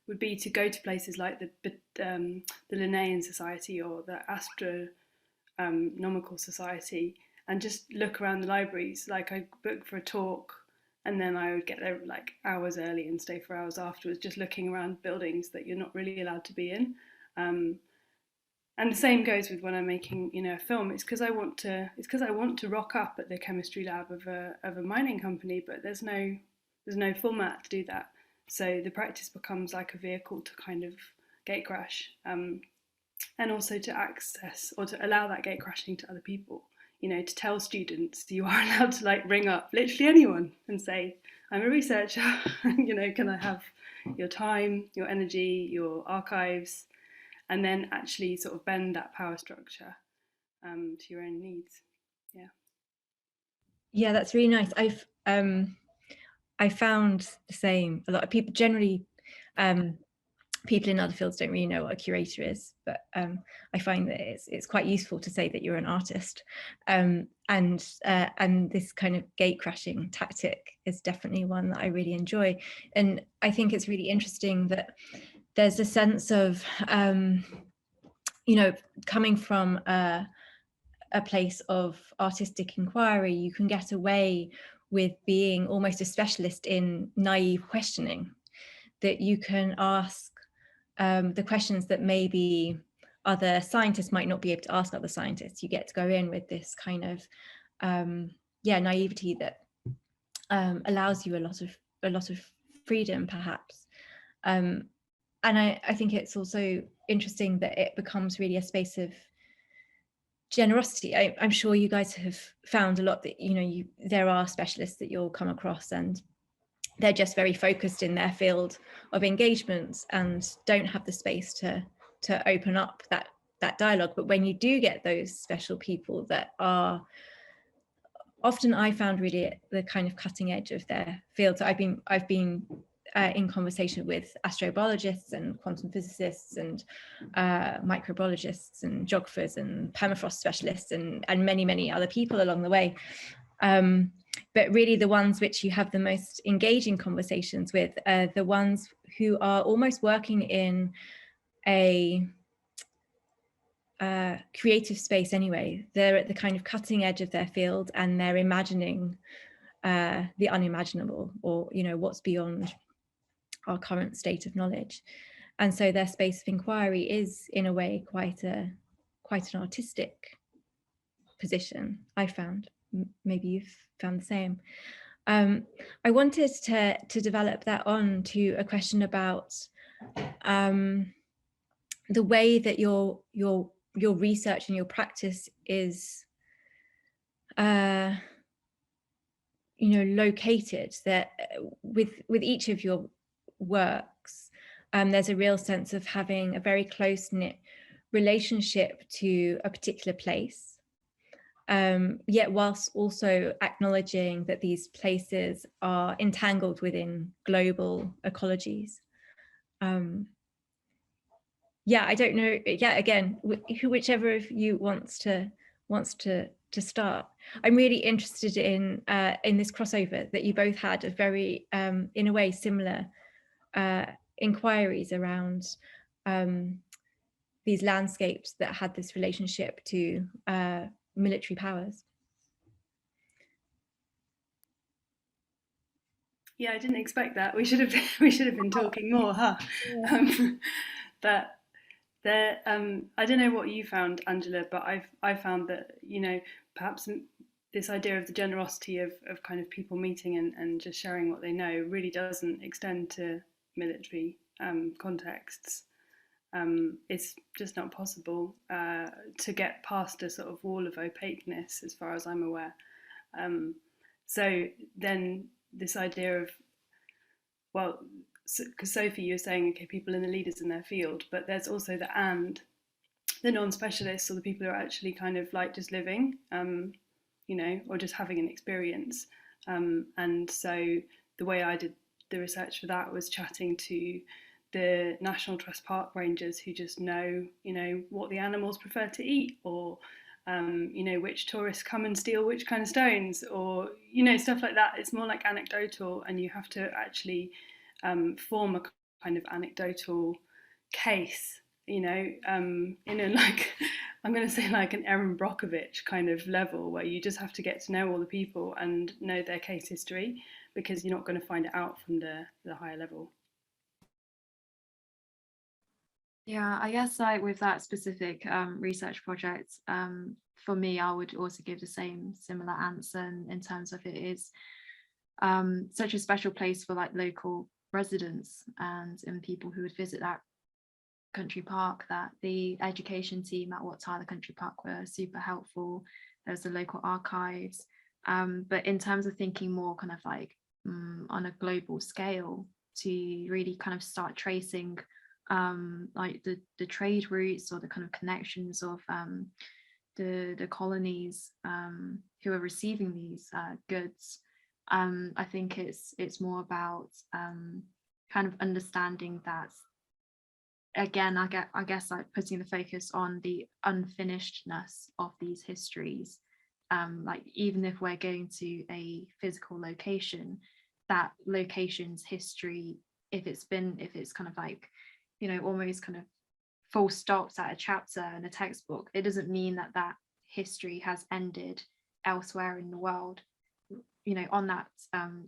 would be to go to places like the Linnaean Society or the Astronomical Society, and just look around the libraries. Like I book for a talk, and then I would get there like hours early and stay for hours afterwards, just looking around buildings that you're not really allowed to be in. And the same goes with when I'm making, you know, a film. It's because I want to rock up at the chemistry lab of a mining company, but there's no format to do that. So the practice becomes like a vehicle to kind of gate crash, and also to access or to allow that gate crashing to other people. You know, to tell students you are allowed to like ring up literally anyone and say, I'm a researcher, you know, can I have your time, your energy, your archives, and then actually sort of bend that power structure to your own needs. Yeah, that's really nice. I found the same. A lot of people generally, people in other fields don't really know what a curator is, but I find that it's quite useful to say that you're an artist, and this kind of gate crashing tactic is definitely one that I really enjoy. And I think it's really interesting that there's a sense of, you know, coming from a place of artistic inquiry, you can get away with being almost a specialist in naive questioning, that you can ask the questions that maybe other scientists might not be able to ask other scientists. You get to go in with this kind of naivety that allows you a lot of freedom, perhaps. And I think it's also interesting that it becomes really a space of generosity. I'm sure you guys have found a lot that, you know, there are specialists that you'll come across and they're just very focused in their field of engagements and don't have the space to open up that dialogue. But when you do get those special people that are often, I found, really at the kind of cutting edge of their field. So I've been in conversation with astrobiologists and quantum physicists and microbiologists and geographers and permafrost specialists and many other people along the way. But really the ones which you have the most engaging conversations with are the ones who are almost working in a creative space anyway. They're at the kind of cutting edge of their field and they're imagining the unimaginable, or, you know, what's beyond our current state of knowledge. And so their space of inquiry is in a way quite an artistic position, I found. Maybe you've found the same. I wanted to develop that on to a question about the way that your research and your practice is located, that with each of your works there's a real sense of having a very close-knit relationship to a particular place, yet whilst also acknowledging that these places are entangled within global ecologies. Yeah, I don't know. Yeah, again, whichever of you wants to start. I'm really interested in this crossover that you both had of very, in a way, similar inquiries around these landscapes that had this relationship to military powers. Yeah, I didn't expect that. We should have been talking more, huh? Yeah. But there, I don't know what you found, Angela, but I found that, you know, perhaps this idea of the generosity of kind of people meeting and just sharing what they know really doesn't extend to military contexts. It's just not possible to get past a sort of wall of opaqueness, as far as I'm aware. So then this idea of, well, because Sophie, you're saying, okay, people are the leaders in their field, but there's also the non-specialists, or the people who are actually kind of like just living, you know, or just having an experience. And so the way I did the research for that was chatting to the National Trust Park rangers who just know, you know, what the animals prefer to eat, or you know, which tourists come and steal which kind of stones, or, you know, stuff like that. It's more like anecdotal, and you have to actually form a kind of anecdotal case, you know, in a, like, I'm going to say like an Erin Brockovich kind of level, where you just have to get to know all the people and know their case history, because you're not going to find it out from the higher level. Yeah, I guess like with that specific research project, for me, I would also give the similar answer in terms of it is such a special place for like local residents and people who would visit that country park, that the education team at Wat Tyler Country Park were super helpful. There's the local archives, but in terms of thinking more kind of like on a global scale, to really kind of start tracing like the trade routes or the kind of connections of the colonies who are receiving these goods. I think it's more about kind of understanding that, again, I guess like putting the focus on the unfinishedness of these histories. Like even if we're going to a physical location, that location's history, if it's kind of like, you know, almost kind of full stops at a chapter in a textbook, it doesn't mean that that history has ended elsewhere in the world. You know, on that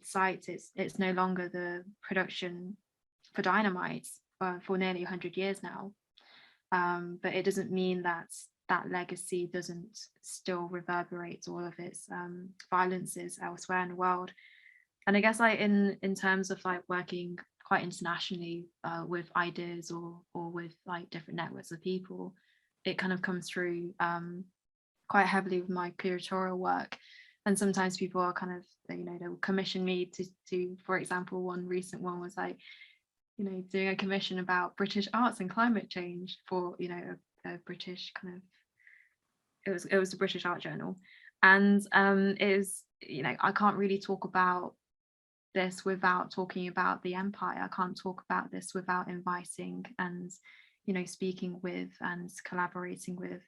site, it's no longer the production for dynamite for nearly 100 years now, but it doesn't mean that that legacy doesn't still reverberate all of its violences elsewhere in the world. And I guess like in terms of like working quite internationally with ideas or with like different networks of people, it kind of comes through quite heavily with my curatorial work. And sometimes people are kind of, you know, they'll commission me to, for example, one recent one was like, you know, doing a commission about British arts and climate change for, you know, a British kind of, it was the British Art Journal. And it was, you know, I can't really talk about this without talking about the empire. I can't talk about this without inviting and, you know, speaking with and collaborating with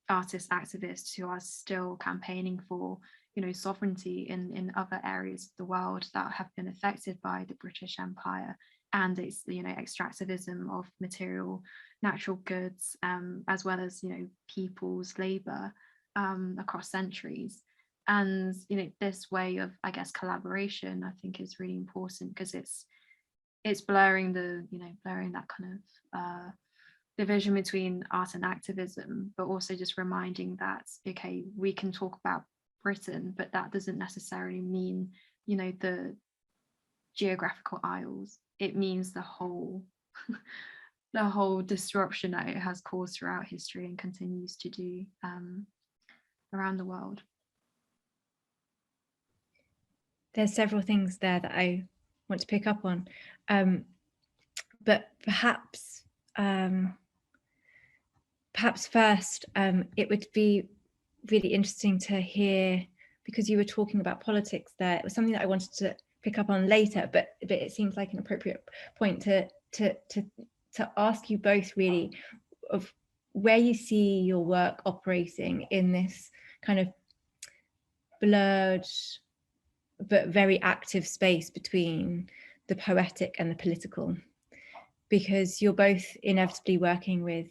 artists, activists who are still campaigning for, you know, sovereignty in other areas of the world that have been affected by the British Empire and its, you know, extractivism of material, natural goods, as well as, you know, people's labor across centuries. And, you know, this way of, I guess, collaboration, I think is really important, because it's blurring that kind of division between art and activism, but also just reminding that, okay, we can talk about Britain, but that doesn't necessarily mean you know, the geographical isles. It means the whole the whole disruption that it has caused throughout history and continues to do around the world. There's several things there that I want to pick up on, but perhaps first, it would be really interesting to hear, because you were talking about politics there. It was something that I wanted to pick up on later, but it seems like an appropriate point to ask you both really of where you see your work operating in this kind of blurred but very active space between the poetic and the political, because you're both inevitably working with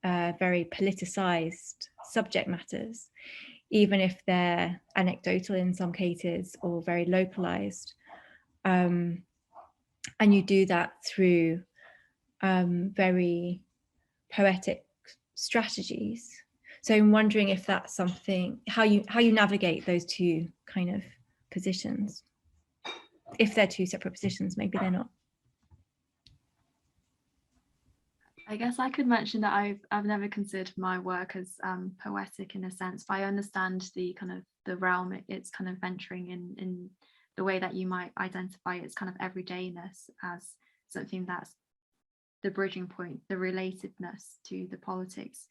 very politicized subject matters, even if they're anecdotal in some cases or very localized. And you do that through very poetic strategies. So I'm wondering if that's something, how you navigate those two kind of positions. If they're two separate positions, maybe they're not. I guess I could mention that I've never considered my work as poetic in a sense, but I understand the kind of the realm it's kind of venturing in the way that you might identify its kind of everydayness as something that's the bridging point, the relatedness to the politics.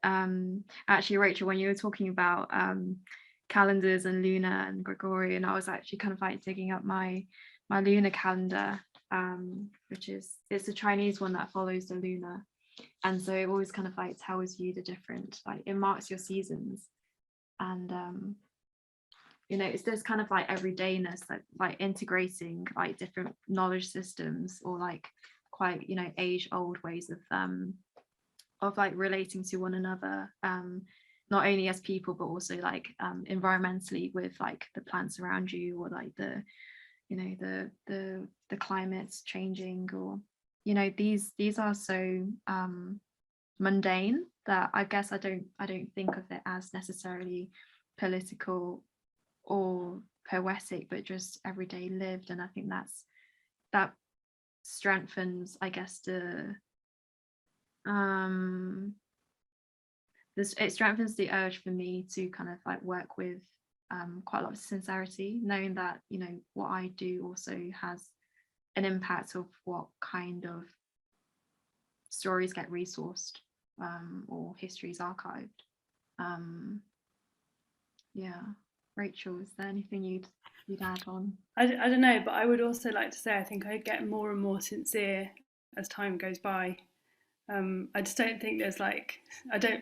Actually, Rachel, when you were talking about calendars and lunar and Gregorian, I was actually kind of like digging up my lunar calendar, which it's a Chinese one that follows the lunar, and so it always kind of like tells you the different, like it marks your seasons, and you know, it's this kind of like everydayness, like integrating like different knowledge systems or like quite, you know, age-old ways of like relating to one another, not only as people but also like environmentally with like the plants around you, or like the, you know, the climate's changing, or, you know, these are so mundane that I guess I don't think of it as necessarily political or poetic, but just everyday lived. And I think that strengthens, I guess, it strengthens the urge for me to kind of like work with quite a lot of sincerity, knowing that, you know, what I do also has an impact of what kind of stories get resourced or histories archived. Yeah, Rachel, is there anything you'd add on? I don't know, but I would also like to say I think I get more and more sincere as time goes by. I just don't think there's like,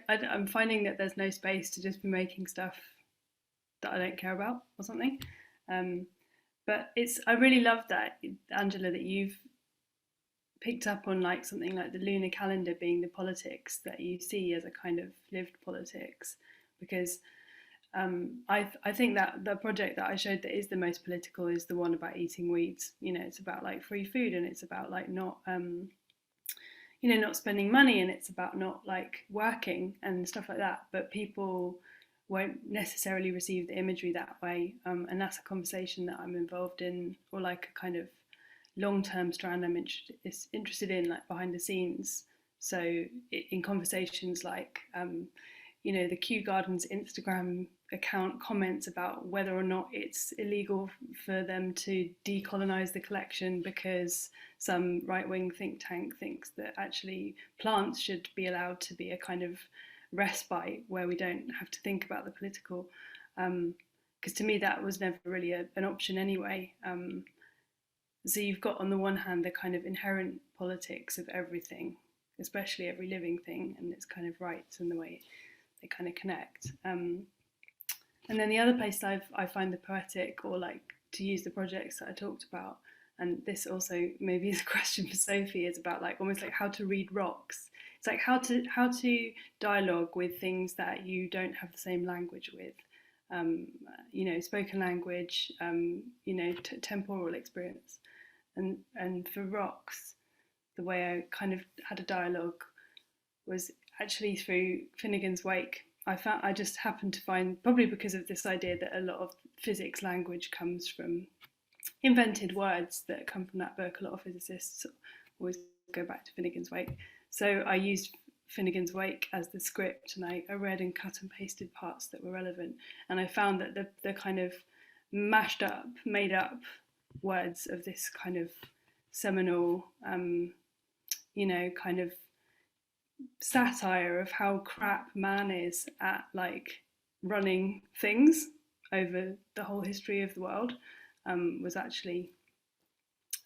I'm finding that there's no space to just be making stuff that I don't care about or something. But I really love that, Angela, that you've picked up on like something like the lunar calendar being the politics that you see as a kind of lived politics, because I think that the project that I showed that is the most political is the one about eating weeds. You know, it's about like free food, and it's about like not you know, not spending money, and it's about not like working and stuff like that. But people won't necessarily receive the imagery that way, and that's a conversation that I'm involved in, or like a kind of long-term strand I'm interested in, like behind the scenes. So in conversations like you know, the Kew Gardens Instagram account comments about whether or not it's illegal for them to decolonize the collection because some right-wing think tank thinks that actually plants should be allowed to be a kind of respite where we don't have to think about the political, because to me that was never really an option anyway. So you've got on the one hand the kind of inherent politics of everything, especially every living thing, and its kind of rights and the way they kind of connect. And then the other place I find the poetic, or like to use the projects that I talked about, and this also maybe is a question for Sophie, is about like almost like how to read rocks. It's like how to dialogue with things that you don't have the same language with. You know, spoken language, you know, temporal experience. And for rocks, the way I kind of had a dialogue was actually through Finnegan's Wake. I just happened to find, probably because of this idea that a lot of physics language comes from invented words that come from that book. A lot of physicists always go back to Finnegan's Wake. So I used Finnegan's Wake as the script, and I read and cut and pasted parts that were relevant. And I found that the kind of mashed up, made up words of this kind of seminal, you know, kind of satire of how crap man is at like running things over the whole history of the world, was actually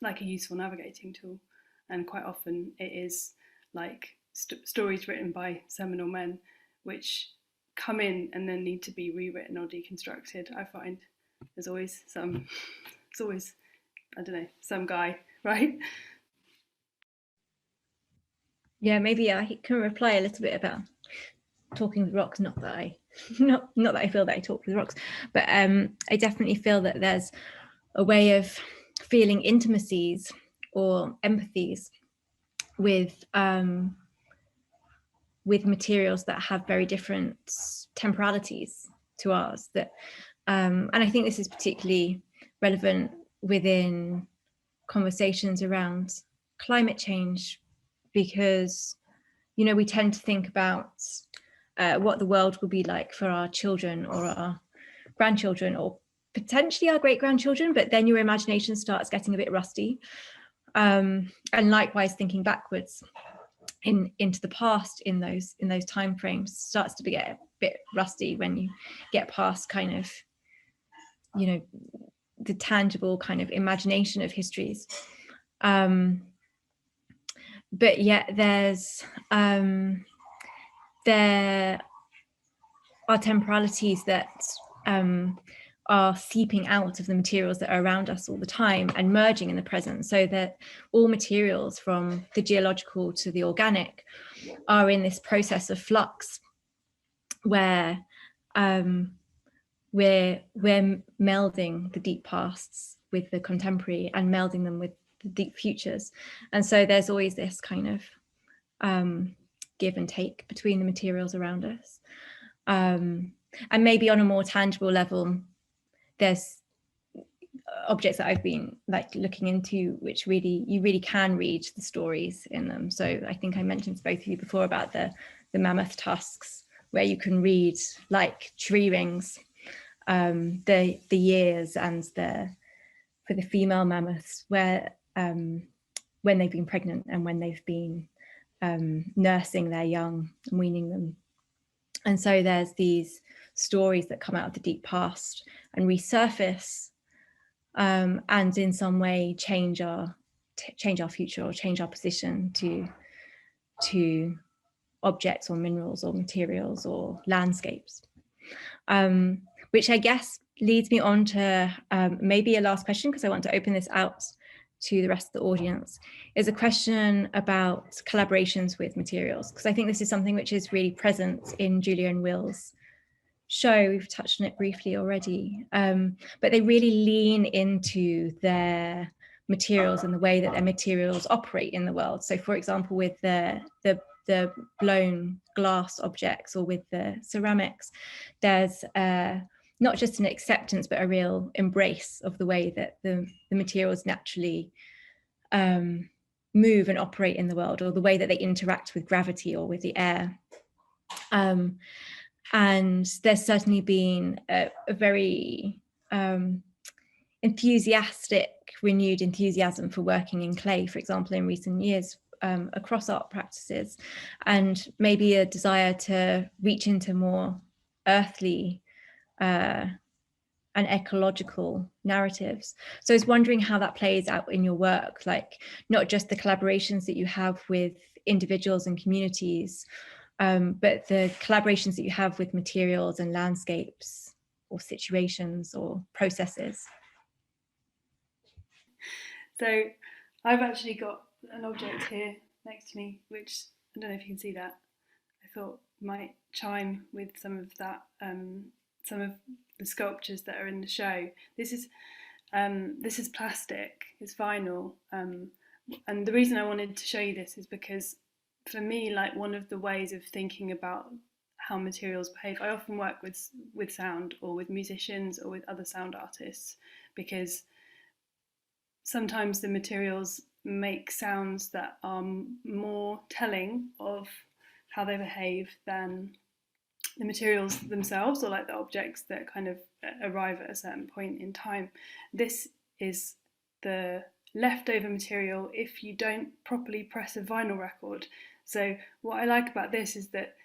like a useful navigating tool. And quite often it is like stories written by seminal men which come in and then need to be rewritten or deconstructed. I find there's always some, it's always, I don't know, some guy, right? Yeah, maybe I can reply a little bit about talking with rocks. Not that I, not that I feel that I talk with rocks, but I definitely feel that there's a way of feeling intimacies or empathies with materials that have very different temporalities to ours. That and I think this is particularly relevant within conversations around climate change, because, you know, we tend to think about what the world will be like for our children or our grandchildren or potentially our great-grandchildren, but then your imagination starts getting a bit rusty. And likewise, thinking backwards into the past in those time frames starts to get a bit rusty when you get past kind of, you know, the tangible kind of imagination of histories. But yet there are temporalities that are seeping out of the materials that are around us all the time and merging in the present, so that all materials from the geological to the organic are in this process of flux where we're melding the deep pasts with the contemporary and melding them with the deep futures. And so there's always this kind of give and take between the materials around us. And maybe on a more tangible level, there's objects that I've been like looking into, which really, you really can read the stories in them. So I think I mentioned to both of you before about the mammoth tusks, where you can read like tree rings, the years, and for the female mammoths, where when they've been pregnant and when they've been nursing their young and weaning them. And so there's these stories that come out of the deep past and resurface, and in some way change our future or change our position to objects or minerals or materials or landscapes. Which I guess leads me on to maybe a last question, because I want to open this out to the rest of the audience, is a question about collaborations with materials, because I think this is something which is really present in Julia and Will's show. We've touched on it briefly already, but they really lean into their materials and the way that their materials operate in the world. So for example, with the blown glass objects or with the ceramics, there's not just an acceptance, but a real embrace of the way that the materials naturally move and operate in the world, or the way that they interact with gravity or with the air. And there's certainly been a very enthusiastic, renewed enthusiasm for working in clay, for example, in recent years, across art practices, and maybe a desire to reach into more earthly and ecological narratives. So I was wondering how that plays out in your work, like not just the collaborations that you have with individuals and communities, but the collaborations that you have with materials and landscapes or situations or processes. So I've actually got an object here next to me, which I don't know if you can see that. I thought might chime with some of that, some of the sculptures that are in the show. This is plastic, it's vinyl, and the reason I wanted to show you this is because for me, like, one of the ways of thinking about how materials behave. I often work with sound, or with musicians, or with other sound artists, because sometimes the materials make sounds that are more telling of how they behave than the materials themselves, or like the objects that kind of arrive at a certain point in time. This is the leftover material if you don't properly press a vinyl record. So what I like about this is that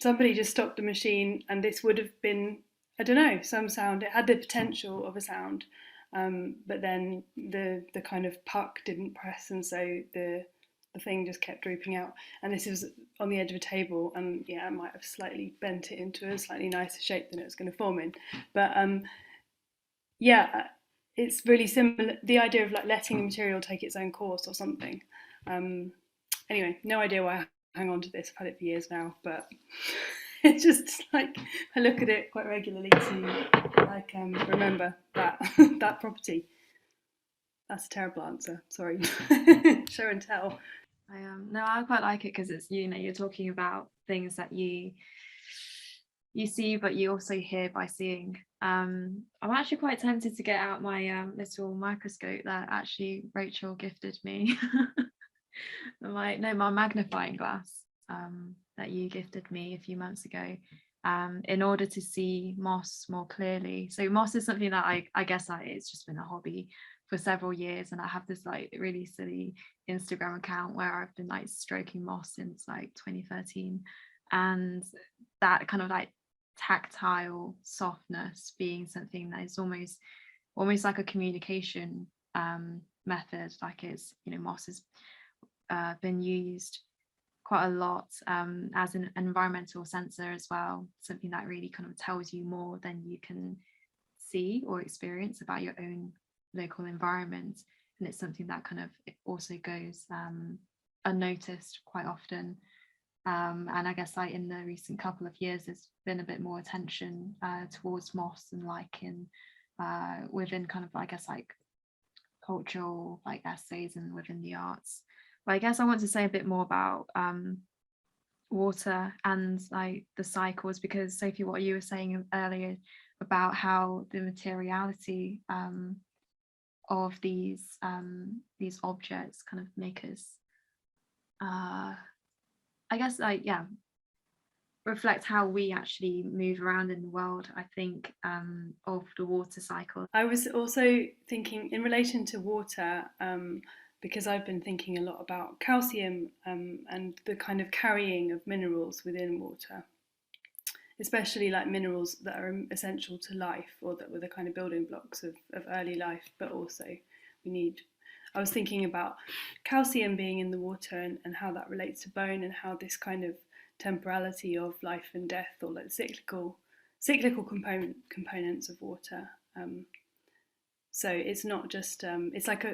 somebody just stopped the machine and this would have been, I don't know, some sound. It had the potential of a sound, but then the kind of puck didn't press, and so the thing just kept drooping out. And this was on the edge of a table, and yeah, I might have slightly bent it into a slightly nicer shape than it was going to form in. But yeah, it's really similar, the idea of like letting the material take its own course or something. Anyway, no idea why I hang on to this. I've had it for years now, but it's just like I look at it quite regularly to like remember that that property. That's a terrible answer. Sorry. Show and tell. No, I quite like it because it's, you know, you're talking about things that you see, but you also hear by seeing. I'm actually quite tempted to get out my little microscope that actually Rachel gifted me. my magnifying glass that you gifted me a few months ago, in order to see moss more clearly. So moss is something that I guess it's just been a hobby for several years, and I have this like really silly Instagram account where I've been like stroking moss since like 2013, and that kind of like tactile softness being something that is almost like a communication method. Like, it's, you know, moss has been used quite a lot as an environmental sensor as well, something that really kind of tells you more than you can see or experience about your own local environment. And it's something that kind of also goes unnoticed quite often. And I guess like in the recent couple of years, there's been a bit more attention towards moss and lichen within kind of, I guess, like cultural like essays and within the arts. But I guess I want to say a bit more about water and like the cycles, because Sophie, what you were saying earlier about how the materiality of these objects kind of make us I guess like, yeah, reflect how we actually move around in the world, I think, of the water cycle. I was also thinking in relation to water, because I've been thinking a lot about calcium and the kind of carrying of minerals within water, especially like minerals that are essential to life, or that were the kind of building blocks of early life, but also I was thinking about calcium being in the water and how that relates to bone, and how this kind of temporality of life and death, or like cyclical components of water. So it's not just it's like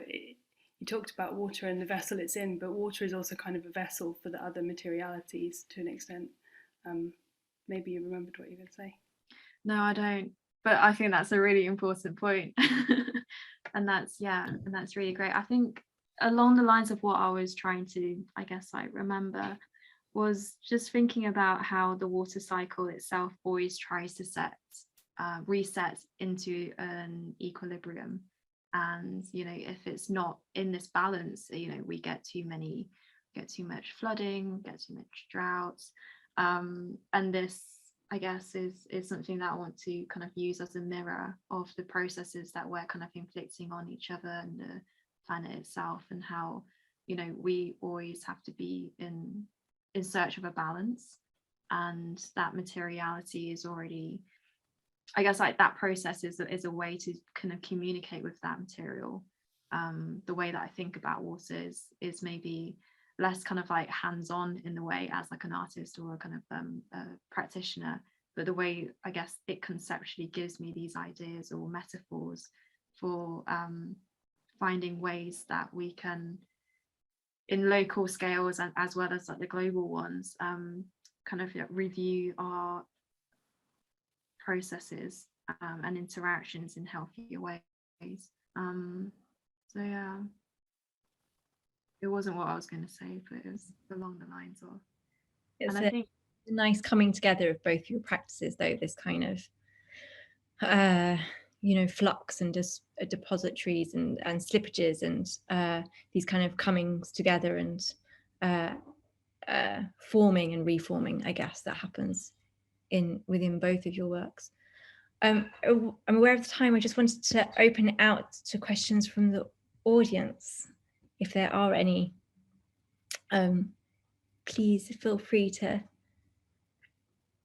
you talked about water and the vessel it's in, but water is also kind of a vessel for the other materialities to an extent. Maybe you remembered what you were going to say. No, I don't, but I think that's a really important point. And that's really great. I think along the lines of what I was trying to, I guess, like remember, was just thinking about how the water cycle itself always tries to reset into an equilibrium. And, you know, if it's not in this balance, you know, we get too much flooding, get too much droughts. And this, I guess, is something that I want to kind of use as a mirror of the processes that we're kind of inflicting on each other and the planet itself, and how, you know, we always have to be in search of a balance, and that materiality is already, I guess, like that process is a way to kind of communicate with that material. The way that I think about water is maybe less kind of like hands-on in the way as like an artist or a kind of a practitioner, but the way, I guess, it conceptually gives me these ideas or metaphors for finding ways that we can, in local scales and as well as like the global ones, kind of review our processes and interactions in healthier ways. So yeah, it wasn't what I was going to say, but it was along the lines of. And I think nice coming together of both your practices, though, this kind of flux and just depositories and slippages and these kind of comings together and forming and reforming, I guess, that happens within both of your works. I'm aware of the time. I just wanted to open it out to questions from the audience, if there are any. Please feel free to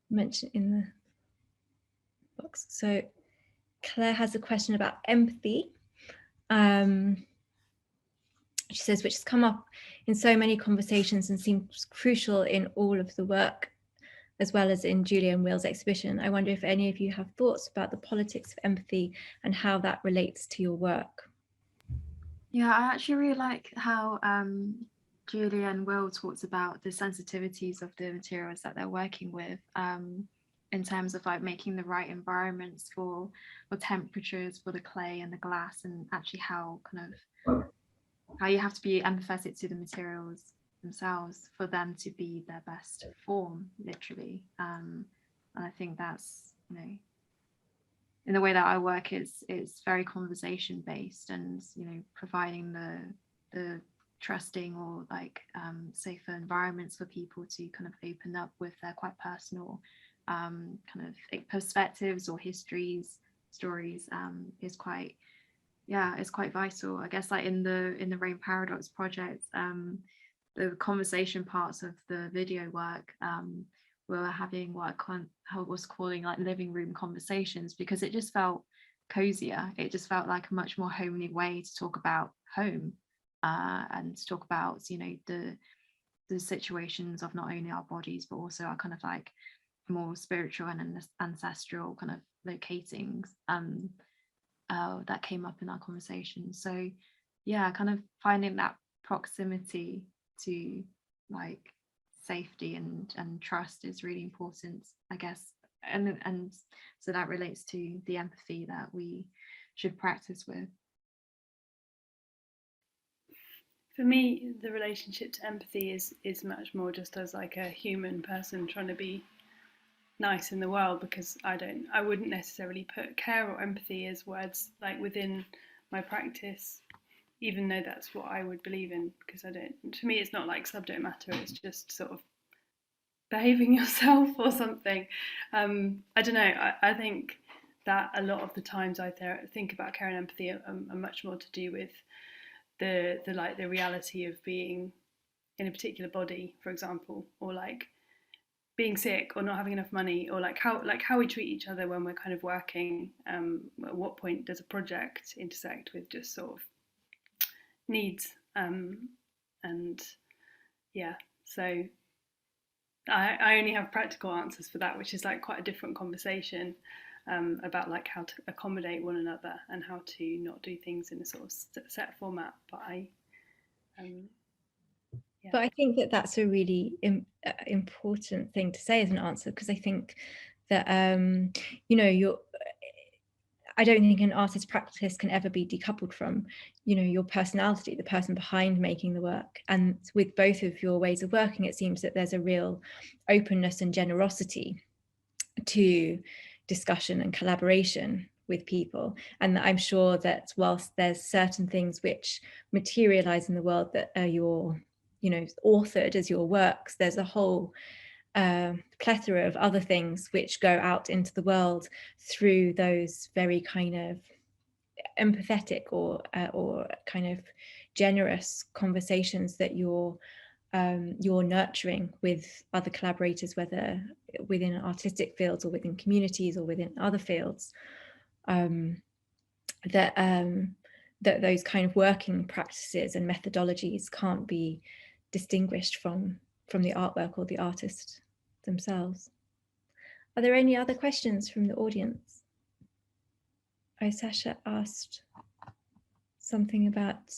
mention in the box. So Claire has a question about empathy. She says, which has come up in so many conversations and seems crucial in all of the work, as well as in Julia and Will's exhibition. I wonder if any of you have thoughts about the politics of empathy and how that relates to your work. Yeah, I actually really like how Julia and Will talked about the sensitivities of the materials that they're working with, in terms of like making the right environments for temperatures for the clay and the glass, and actually how you have to be empathetic to the materials themselves for them to be their best form, literally. And I think that's, in the way that I work, it's very conversation based, and providing the trusting or like safer environments for people to kind of open up with their quite personal kind of perspectives or histories, stories, is quite, it's quite vital. I guess like in the Rain Paradox project, the conversation parts of the video work, we were having what I was calling like living room conversations, because it just felt cozier. It just felt like a much more homely way to talk about home, and to talk about the situations of not only our bodies but also our kind of like more spiritual and ancestral kind of locatings that came up in our conversation. So yeah, kind of finding that proximity to like safety and trust is really important, I guess, and so that relates to the empathy that we should practice with. For me, the relationship to empathy is much more just as like a human person trying to be nice in the world, because I wouldn't necessarily put care or empathy as words like within my practice, even though that's what I would believe in, because to me it's not like subject matter, it's just sort of behaving yourself or something. I don't know, I think that a lot of the times I think about care and empathy are much more to do with the reality of being in a particular body, for example, or like being sick or not having enough money, or like how we treat each other when we're kind of working. At what point does a project intersect with just sort of needs? And yeah, so I only have practical answers for that, which is like quite a different conversation about like how to accommodate one another and how to not do things in a sort of set format. But But I think that that's a really important thing to say as an answer, because I think that I don't think an artist's practice can ever be decoupled from your personality, the person behind making the work. And with both of your ways of working, it seems that there's a real openness and generosity to discussion and collaboration with people. And I'm sure that whilst there's certain things which materialize in the world that are your authored as your works, there's a whole plethora of other things which go out into the world through those very kind of empathetic or kind of generous conversations that you're nurturing with other collaborators, whether within artistic fields or within communities or within other fields, that those kind of working practices and methodologies can't be distinguished from the artwork or the artist themselves. Are there any other questions from the audience? Sasha asked something about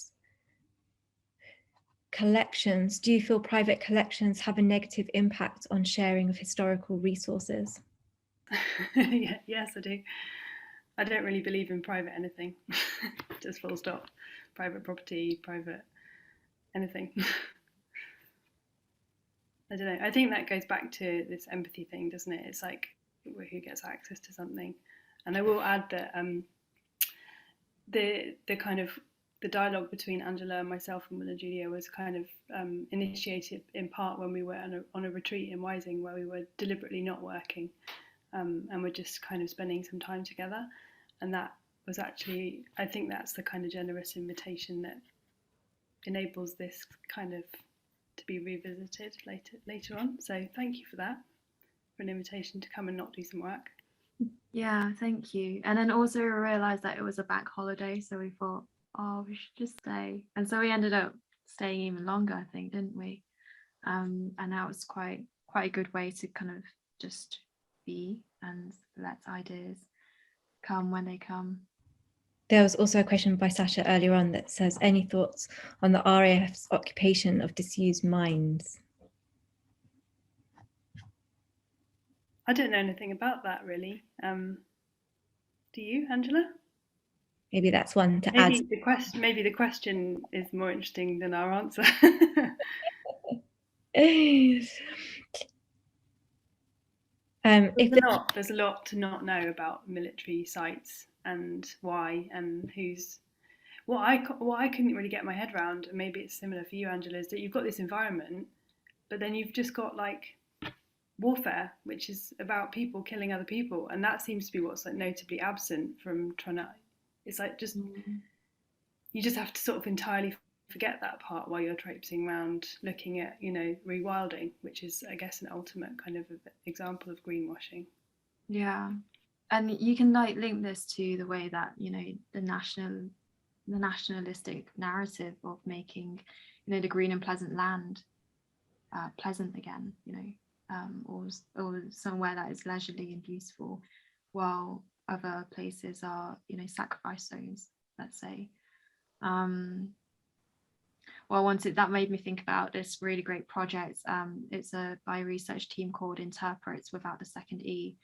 collections. Do you feel private collections have a negative impact on sharing of historical resources? Yeah, yes, I do. I don't really believe in private anything. Just full stop. Private property, private anything. I don't know. I think that goes back to this empathy thing, doesn't it? It's like who gets access to something. And I will add that the kind of the dialogue between Angela and myself and Will and Julia was kind of initiated in part when we were on a retreat in Wysing, where we were deliberately not working and we're just kind of spending some time together. And that was actually, I think that's the kind of generous invitation that enables this kind of to be revisited later on. So thank you for that, for an invitation to come and not do some work. Yeah, thank you. And then also we realised that it was a bank holiday, so we thought, oh, we should just stay. And so we ended up staying even longer, I think, didn't we? And that was quite a good way to kind of just be and let ideas come when they come. There was also a question by Sasha earlier on that says, any thoughts on the RAF's occupation of disused mines? I don't know anything about that really. Do you, Angela? Maybe that's one to add. Maybe the question is more interesting than our answer. There's a lot to not know about military sites and why and who's. What I couldn't really get my head around, and maybe it's similar for you, Angela, is that you've got this environment, but then you've just got like warfare, which is about people killing other people, and that seems to be what's like notably absent from trying to. It's like just you just have to sort of entirely forget that part while you're traipsing around looking at, you know, rewilding, which is, I guess, an ultimate kind of example of greenwashing. Yeah, and you can like link this to the way that, you know, the nationalistic narrative of making, you know, the green and pleasant land pleasant again, you know, or somewhere that is leisurely and beautiful, while other places are, you know, sacrifice zones, let's say. Well, that made me think about this really great project. It's by a research team called Interprets without the second E.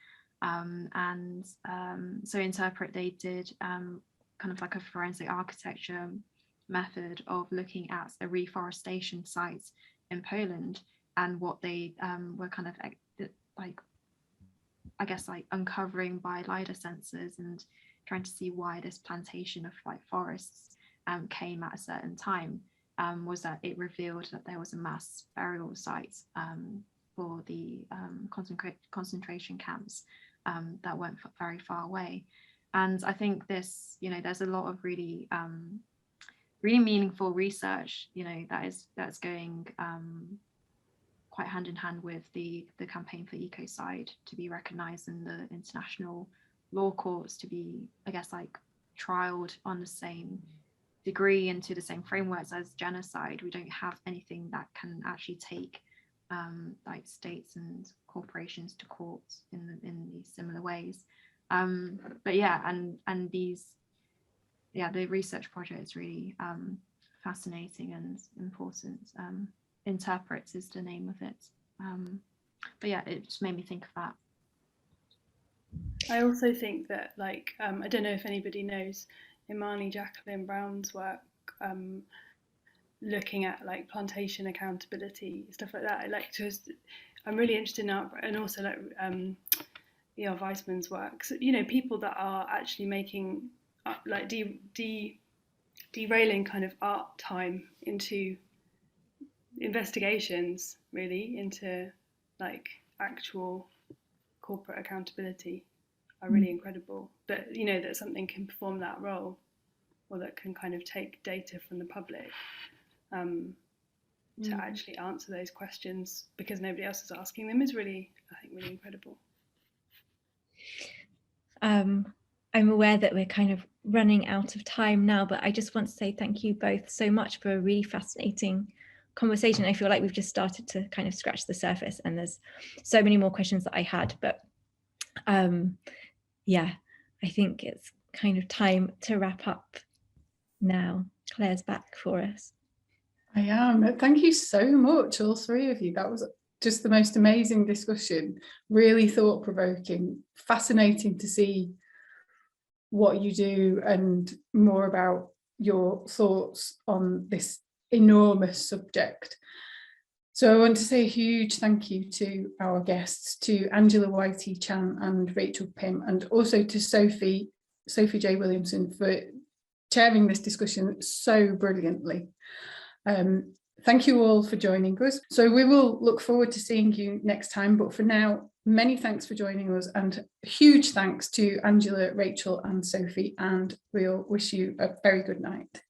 So Interpret, they did kind of like a forensic architecture method of looking at a reforestation site in Poland, and what they were kind of like, I guess, like uncovering by LiDAR sensors and trying to see why this plantation of like forests came at a certain time, was that it revealed that there was a mass burial site for the concentration camps that weren't very far away. And I think this, you know, there's a lot of really meaningful research, you know, that's going quite hand in hand with the campaign for ecocide to be recognised in the international law courts, to be, I guess, like trialed on the same degree into the same frameworks as genocide. We don't have anything that can actually take like states and corporations to court in these similar ways. But yeah, and these, yeah, the research project is really fascinating and important. Interprets is the name of it. But yeah, it just made me think of that. I also think that, like, I don't know if anybody knows Imani Jacqueline Brown's work, looking at like plantation accountability, stuff like that. I'm really interested in art, and also like E.R. Weissman's work. So, you know, people that are actually making like derailing kind of art time into investigations, really, into like actual corporate accountability, are really incredible. That, you know, that something can perform that role, or that can kind of take data from the public to actually answer those questions because nobody else is asking them, is really, I think, really incredible. I'm aware that we're kind of running out of time now, but I just want to say thank you both so much for a really fascinating conversation. I feel like we've just started to kind of scratch the surface, and there's so many more questions that I had, but yeah, I think it's kind of time to wrap up now. Claire's back for us. I am. Thank you so much, all three of you. That was just the most amazing discussion, really thought-provoking, fascinating to see what you do and more about your thoughts on this enormous subject. So I want to say a huge thank you to our guests, to Angela Whitey-Chan and Rachel Pimm, and also to Sophie J Williamson for chairing this discussion so brilliantly. Thank you all for joining us. So we will look forward to seeing you next time, but for now, many thanks for joining us, and huge thanks to Angela, Rachel and Sophie, and we'll wish you a very good night.